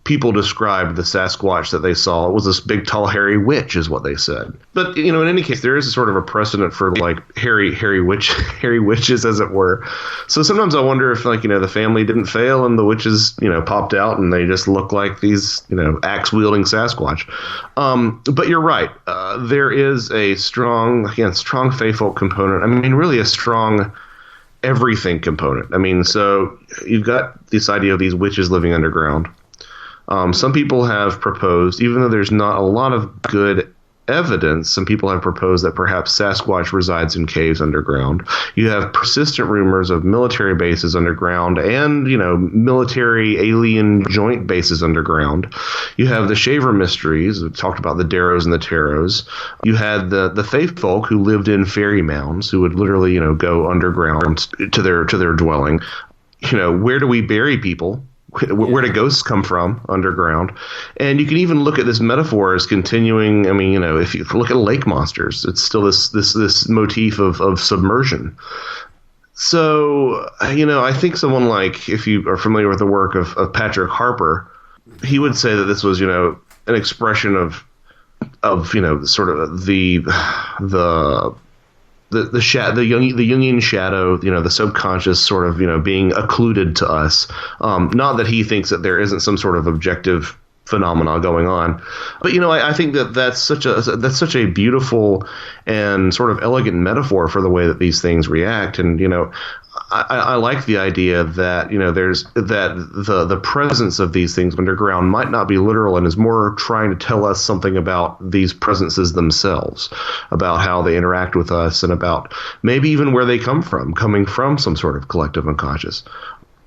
people described the Sasquatch that they saw. It was this big, tall, hairy witch, is what they said. But in any case, there is a sort of a precedent for like hairy witches, as it were. So sometimes I wonder if the family didn't fail and the witches popped out and they just look like these axe wielding Sasquatch. But you're right. There is a strong faithful component. I mean, really a strong everything component. I mean, so you've got this idea of these witches living underground. Some people have proposed, even though there's not a lot of good evidence. Some people have proposed that perhaps Sasquatch resides in caves underground. You have persistent rumors of military bases underground and, military alien joint bases underground. You have the Shaver mysteries. We talked about the Darrows and the Taros. You had the Fae folk who lived in fairy mounds, who would literally, go underground to their dwelling. Where do we bury people? Where do ghosts come from underground? And you can even look at this metaphor as continuing. I mean, if you look at lake monsters, it's still this motif of submersion. So, I think someone like, if you are familiar with the work of Patrick Harper, he would say that this was, an expression of sort of the Jungian shadow, the subconscious sort of, being occluded to us. Not that he thinks that there isn't some sort of objective phenomena going on, but I think that's such a beautiful and sort of elegant metaphor for the way that these things react. And I like the idea that there's that the presence of these things underground might not be literal and is more trying to tell us something about these presences themselves, about how they interact with us, and about maybe even where they coming from some sort of collective unconscious.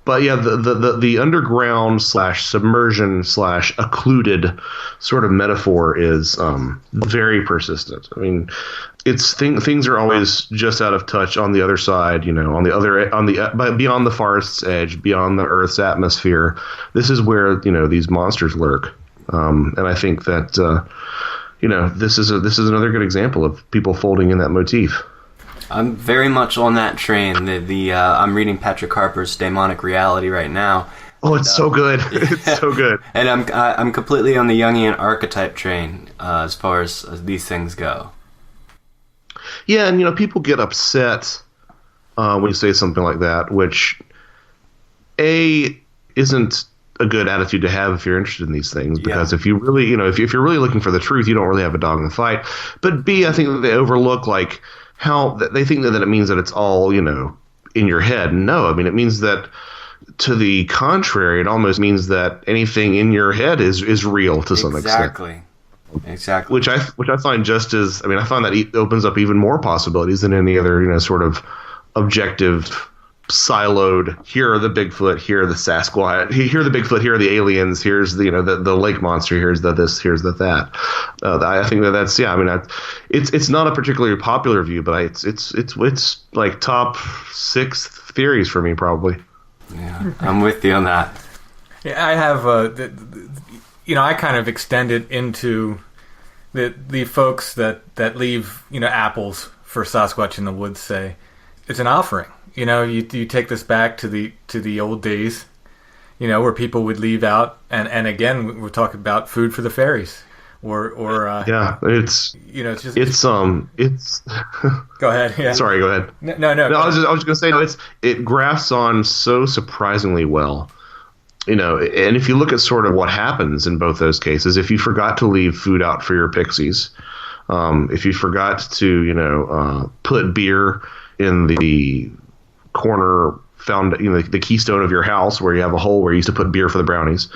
But yeah, the underground / submersion / occluded sort of metaphor is very persistent. I mean, it's things are always just out of touch on the other side, beyond the forest's edge, beyond the Earth's atmosphere. This is where these monsters lurk, and I think that this is another good example of people folding in that motif. I'm very much on that train. I'm reading Patrick Harper's Daemonic Reality right now. Oh, it's so good. It's so good. And I'm completely on the Jungian archetype train as far as these things go. Yeah, and people get upset when you say something like that, which isn't a good attitude to have if you're interested in these things, because if you really, if you're really looking for the truth, you don't really have a dog in the fight. But B, I think that they overlook how they think that it means that it's all, in your head. No, I mean, it means that, to the contrary, it almost means that anything in your head is real to some extent. Exactly. Which I find just as, I find that it opens up even more possibilities than any other, sort of objective, siloed, here are the Bigfoot, here are the Sasquatch, here are the Bigfoot, here are the aliens, here's the the lake monster, here's the this, here's the that. I think that's it's not a particularly popular view, but it's like top 6 theories for me probably. Yeah, I'm with you on that. Yeah, I have I kind of extend it into the folks that leave apples for Sasquatch in the woods. Say it's an offering. You take this back to the old days, where people would leave out, and again we're talking about food for the fairies, or it's go ahead. Yeah. Sorry, go ahead. No. I was just gonna say it grafts on so surprisingly well, and if you look at sort of what happens in both those cases, if you forgot to leave food out for your pixies, if you forgot to put beer in the corner found the keystone of your house where you have a hole where you used to put beer for the brownies,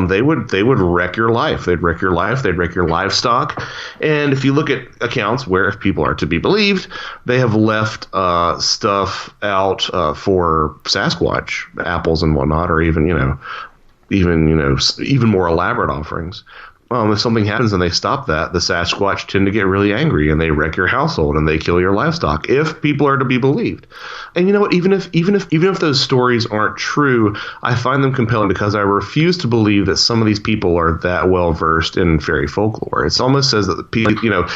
they would wreck your life. They'd wreck your life. They'd wreck your livestock. And if you look at accounts where, if people are to be believed, they have left stuff out for Sasquatch, apples and whatnot, or even more elaborate offerings. If something happens and they stop that, the Sasquatch tend to get really angry and they wreck your household and they kill your livestock, if people are to be believed. And you know what? Even if those stories aren't true, I find them compelling because I refuse to believe that some of these people are that well versed in fairy folklore. It almost says that the people,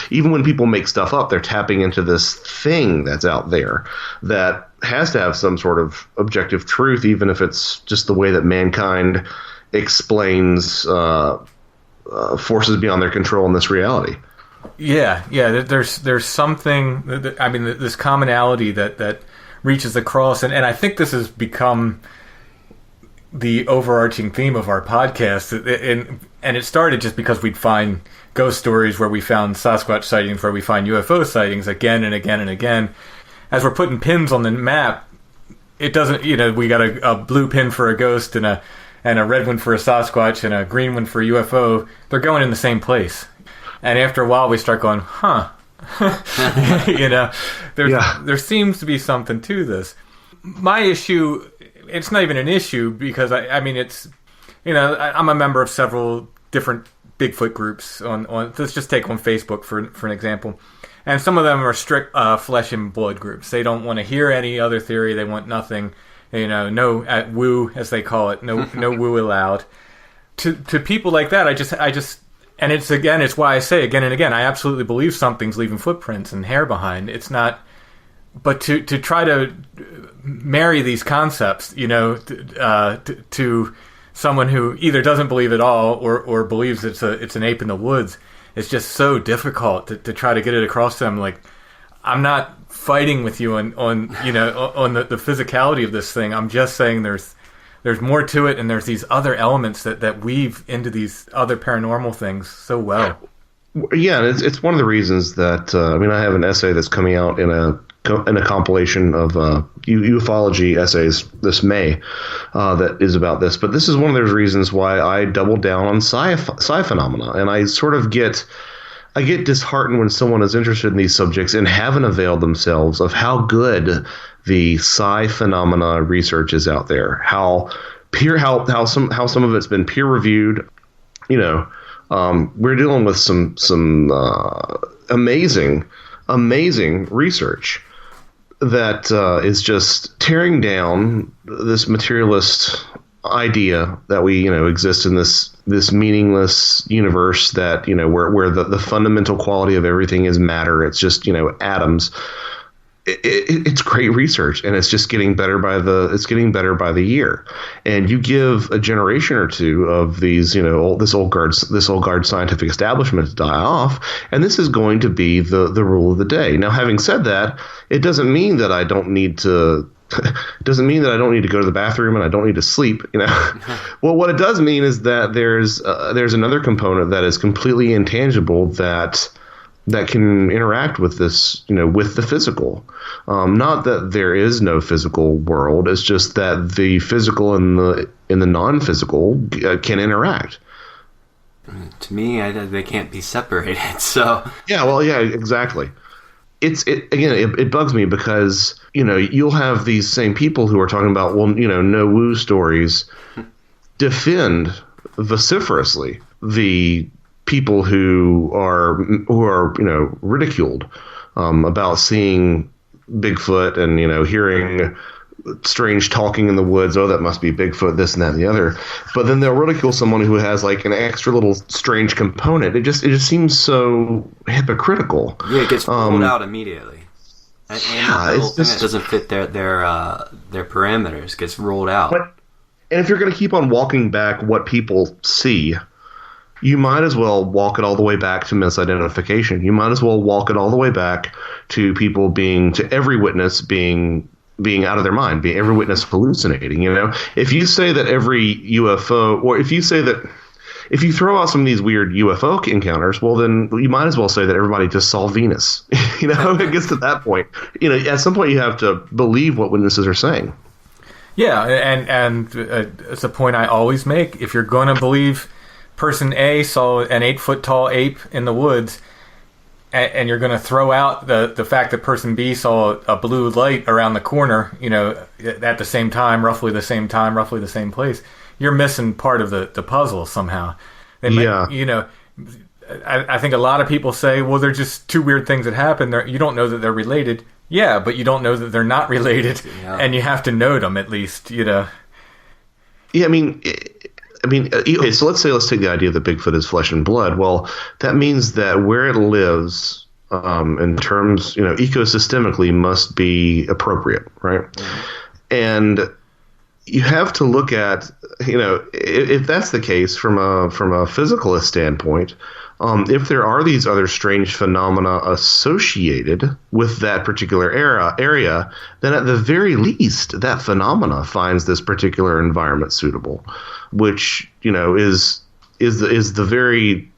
even when people make stuff up, they're tapping into this thing that's out there that has to have some sort of objective truth, even if it's just the way that mankind explains forces beyond their control in this reality. Yeah. There's something. This commonality that reaches across, and I think this has become the overarching theme of our podcast. And it started just because we'd find ghost stories where we found Sasquatch sightings, where we find UFO sightings again and again and again. As we're putting pins on the map, it doesn't. We got a blue pin for a ghost and a red one for a Sasquatch and a green one for a UFO. They're going in the same place. And after a while, we start going, huh. There seems to be something to this. My issue, it's not even an issue because I mean, it's, I'm a member of several different Bigfoot groups on let's just take on Facebook for an example. And some of them are strict flesh and blood groups. They don't want to hear any other theory. They want nothing, no woo, as they call it, no woo allowed. To people like that, I just and it's why I say again and again, I absolutely believe something's leaving footprints and hair behind. It's not, but to try to marry these concepts, to someone who either doesn't believe at all or believes it's an ape in the woods, it's just so difficult to try to get it across to them. Like, I'm not fighting with you on the physicality of this thing. I'm just saying there's more to it, and there's these other elements that weave into these other paranormal things so well. Yeah, it's one of the reasons that I have an essay that's coming out in a compilation of ufology essays this May that is about this. But this is one of those reasons why I double down on psi phenomena, and I sort of get disheartened when someone is interested in these subjects and haven't availed themselves of how good the psi phenomena research is out there. How some of it's been peer reviewed. We're dealing with some amazing research that is just tearing down this materialist idea that we exist in this meaningless universe that where the fundamental quality of everything is matter. It's just atoms. It's great research, and it's just getting better by the year. And you give a generation or two of these this old guard scientific establishment to die off, and this is going to be the rule of the day. Now, having said that, it doesn't mean that I don't need to. It doesn't mean that I don't need to go to the bathroom and I don't need to sleep. Well, what it does mean is that there's another component that is completely intangible that can interact with this, with the physical. Not that there is no physical world. It's just that the physical and the non-physical can interact. To me, they can't be separated. So yeah, well, yeah, exactly. It bugs me because you'll have these same people who are talking about no woo stories defend vociferously the people who are ridiculed about seeing Bigfoot and hearing strange talking in the woods. Oh, that must be Bigfoot, this and that and the other. But then they'll ridicule someone who has like an extra little strange component. It just seems so hypocritical. Yeah, it gets pulled out immediately. And the whole thing that doesn't fit their parameters gets rolled out. And if you're going to keep on walking back what people see, you might as well walk it all the way back to misidentification. You might as well walk it all the way back to to every witness being out of their mind, every witness hallucinating. If you say that every UFO, or if you throw out some of these weird UFO encounters, well, then you might as well say that everybody just saw Venus. It gets to that point. At some point you have to believe what witnesses are saying. Yeah, and it's a point I always make. If you're going to believe person A saw an 8-foot tall ape in the woods, and you're going to throw out the fact that person B saw a blue light around the corner, at the same time, roughly the same place, you're missing part of the puzzle somehow. I think a lot of people say, well, they're just two weird things that happen. You don't know that they're related. Yeah, but you don't know that they're not related, and you have to note them at least, Yeah, okay, so let's take the idea that Bigfoot is flesh and blood. Well, that means that where it lives, in terms, ecosystemically, must be appropriate, right? Mm-hmm. And you have to look at, if that's the case from a physicalist standpoint, if there are these other strange phenomena associated with that particular area, then at the very least, that phenomena finds this particular environment suitable, which is the very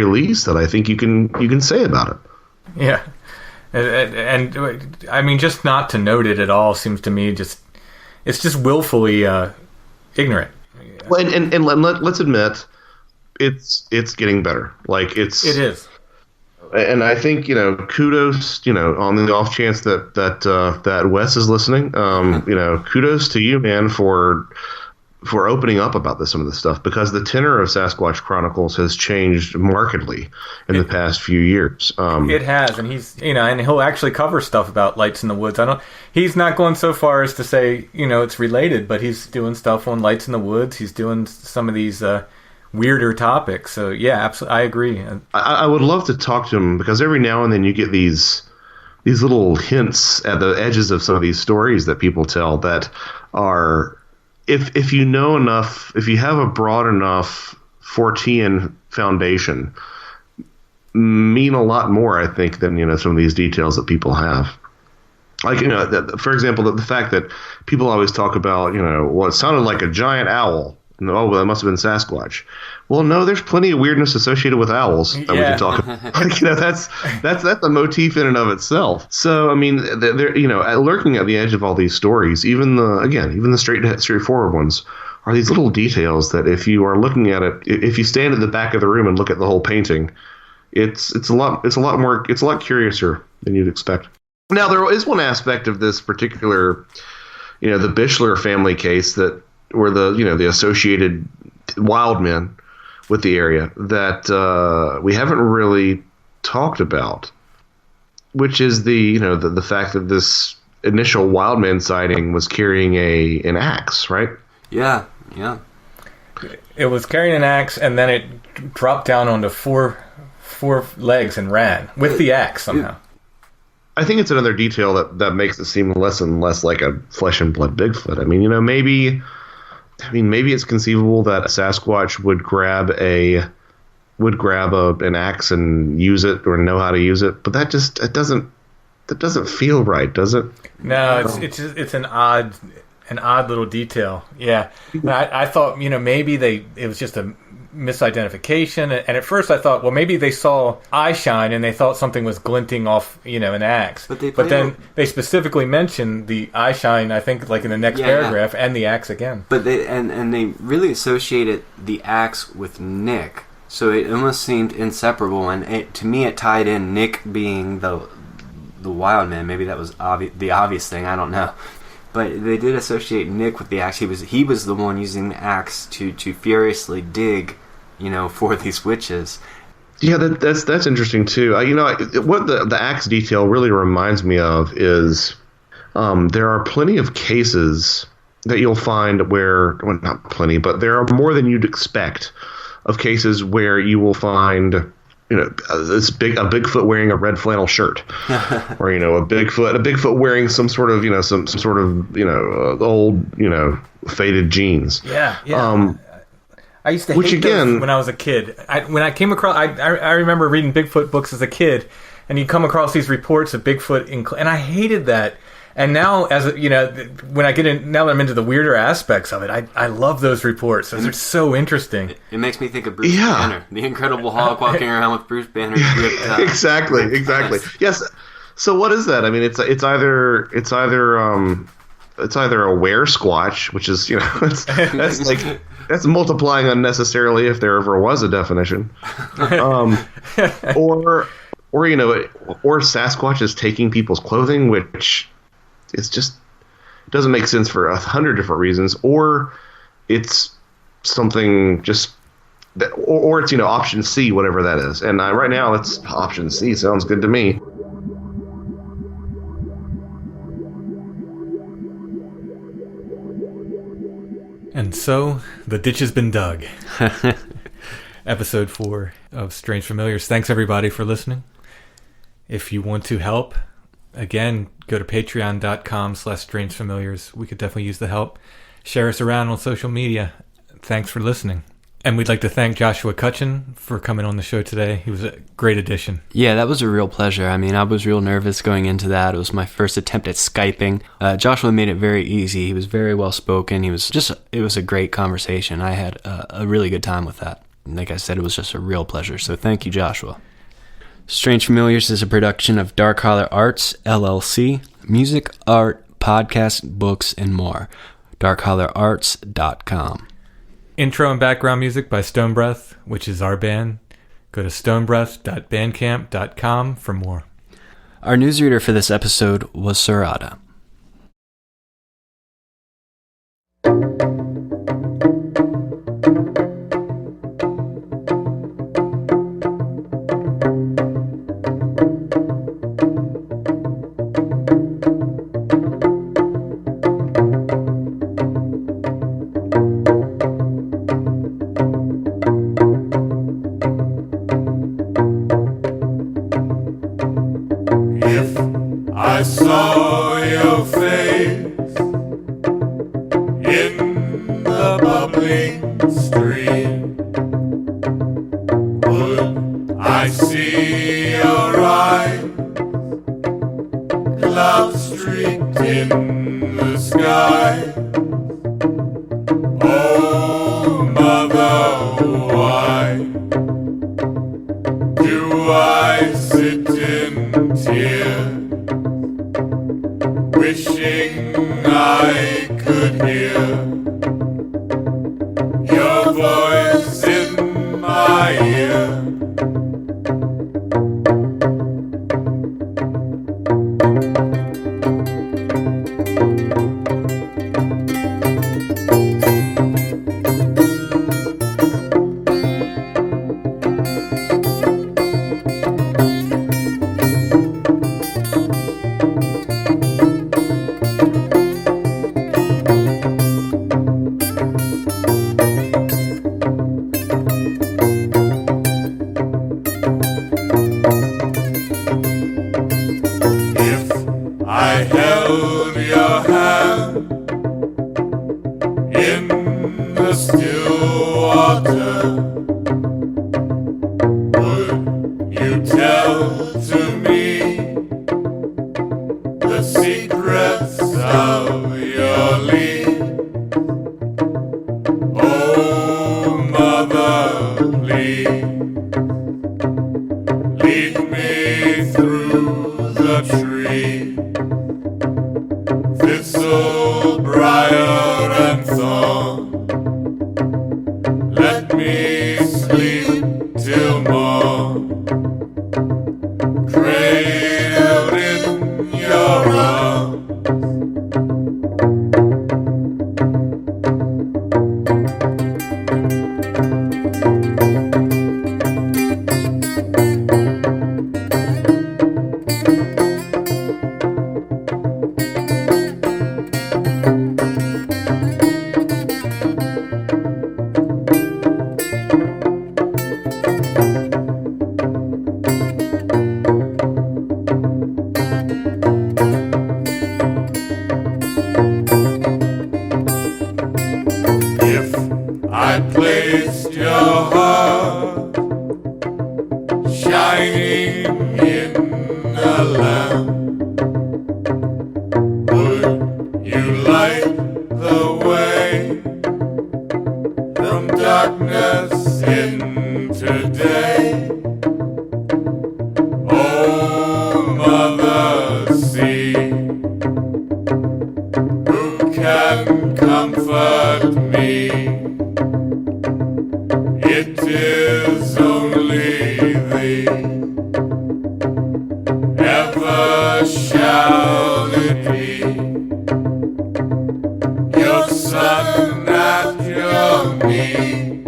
least that I think you can say about it. Yeah, and I mean, just not to note it at all seems to me it's just willfully ignorant. Well, and let's admit, it's getting better. Like It is. and I think kudos on the off chance that Wes is listening. Kudos to you, man, for opening up about some of this stuff, because the tenor of Sasquatch Chronicles has changed markedly in the past few years. It has, and he's and he'll actually cover stuff about lights in the woods. He's not going so far as to say it's related, but he's doing stuff on lights in the woods. He's doing some of these weirder topics. So yeah, absolutely, I agree. I would love to talk to him, because every now and then you get these little hints at the edges of some of these stories that people tell that are, if you know enough, if you have a broad enough Fortean foundation, mean a lot more, I think, than some of these details that people have. Like, for example, the fact that people always talk about, well, it sounded like a giant owl. Oh, well, that must have been Sasquatch. Well, no, there's plenty of weirdness associated with owls that we can talk about. That's a motif in and of itself. So, I mean, they're lurking at the edge of all these stories, even the straightforward ones, are these little details that if you are looking at it, if you stand at the back of the room and look at the whole painting, it's a lot curiouser than you'd expect. Now, there is one aspect of this particular, the Bischler family case where the associated wild men with the area that we haven't really talked about, which is the fact that this initial wild man sighting was carrying an axe, right? Yeah. It was carrying an axe, and then it dropped down onto four legs and ran with the axe somehow. I think it's another detail that makes it seem less and less like a flesh and blood Bigfoot. I mean, maybe it's conceivable that a Sasquatch would grab an axe and use it, or know how to use it, but that doesn't feel right, does it? No, it's an odd little detail. Yeah, I thought maybe it was just a misidentification, and at first I thought, well, maybe they saw eye shine and they thought something was glinting off an axe, but then they specifically mentioned the eye shine, I think, like in the next paragraph, and the axe again. But they really associated the axe with Nick, so it almost seemed inseparable, and to me it tied in Nick being the wild man. Maybe that was the obvious thing, I don't know. But they did associate Nick with the axe. He was the one using the axe to furiously dig, for these witches. Yeah, that's interesting too. What the axe detail really reminds me of is there are plenty of cases that you'll find where, well, not plenty, but there are more than you'd expect of cases where you will find a Bigfoot wearing a red flannel shirt, or a Bigfoot wearing some sort of some sort of old faded jeans. Yeah. I used to hate those when I was a kid. When I came across, I remember reading Bigfoot books as a kid, and you come across these reports of Bigfoot, and I hated that. And now, when I get in, now that I'm into the weirder aspects of it, I love those reports. Those are so interesting. It makes me think of Bruce Banner, the Incredible Hulk walking around with Bruce Banner. Exactly. Yes. So what is that? I mean, it's either a were-squatch, which is that's multiplying unnecessarily if there ever was a definition, or Sasquatch is taking people's clothing, which is just doesn't make sense for 100 different reasons, or it's something just. Or it's option C, whatever that is, and right now it's option C. Sounds good to me. And so the ditch has been dug. Episode 4 of Strange Familiars. Thanks everybody for listening. If you want to help, again, go to patreon.com/strangefamiliars. We could definitely use the help. Share us around on social media. Thanks for listening. And we'd like to thank Joshua Cutchin for coming on the show today. He was a great addition. Yeah, that was a real pleasure. I mean, I was real nervous going into that. It was my first attempt at Skyping. Joshua made it very easy. He was very well spoken. It was a great conversation. I had a really good time with that. And like I said, it was just a real pleasure. So thank you, Joshua. Strange Familiars is a production of Dark Holler Arts, LLC. Music, art, podcasts, books, and more. darkhollerarts.com. Intro and background music by Stone Breath, which is our band. Go to stonebreath.bandcamp.com for more. Our newsreader for this episode was Sarada. If I saw your face in the bubbling stream, would I see your eyes, cloud streaked in the sky? Oh, mother, why do I sit in tears, wishing I could hear your voice in my ear? If I held your hand in the still water, would you tell to me the secrets of your lead? Oh, mother, please lead me through the tree, thistle, briar, and thorn. Let me sleep till morn, cradled in your arms. If I placed your heart shining in a lamp, would you light the way from darkness into day? Oh, mother, see, who can comfort me? It is only thee. Ever shall it be your son at your knee?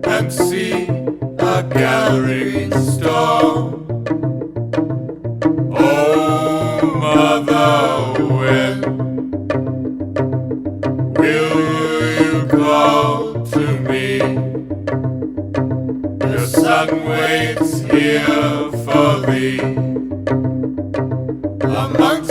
and see a gathering storm. Oh, mother, when amongst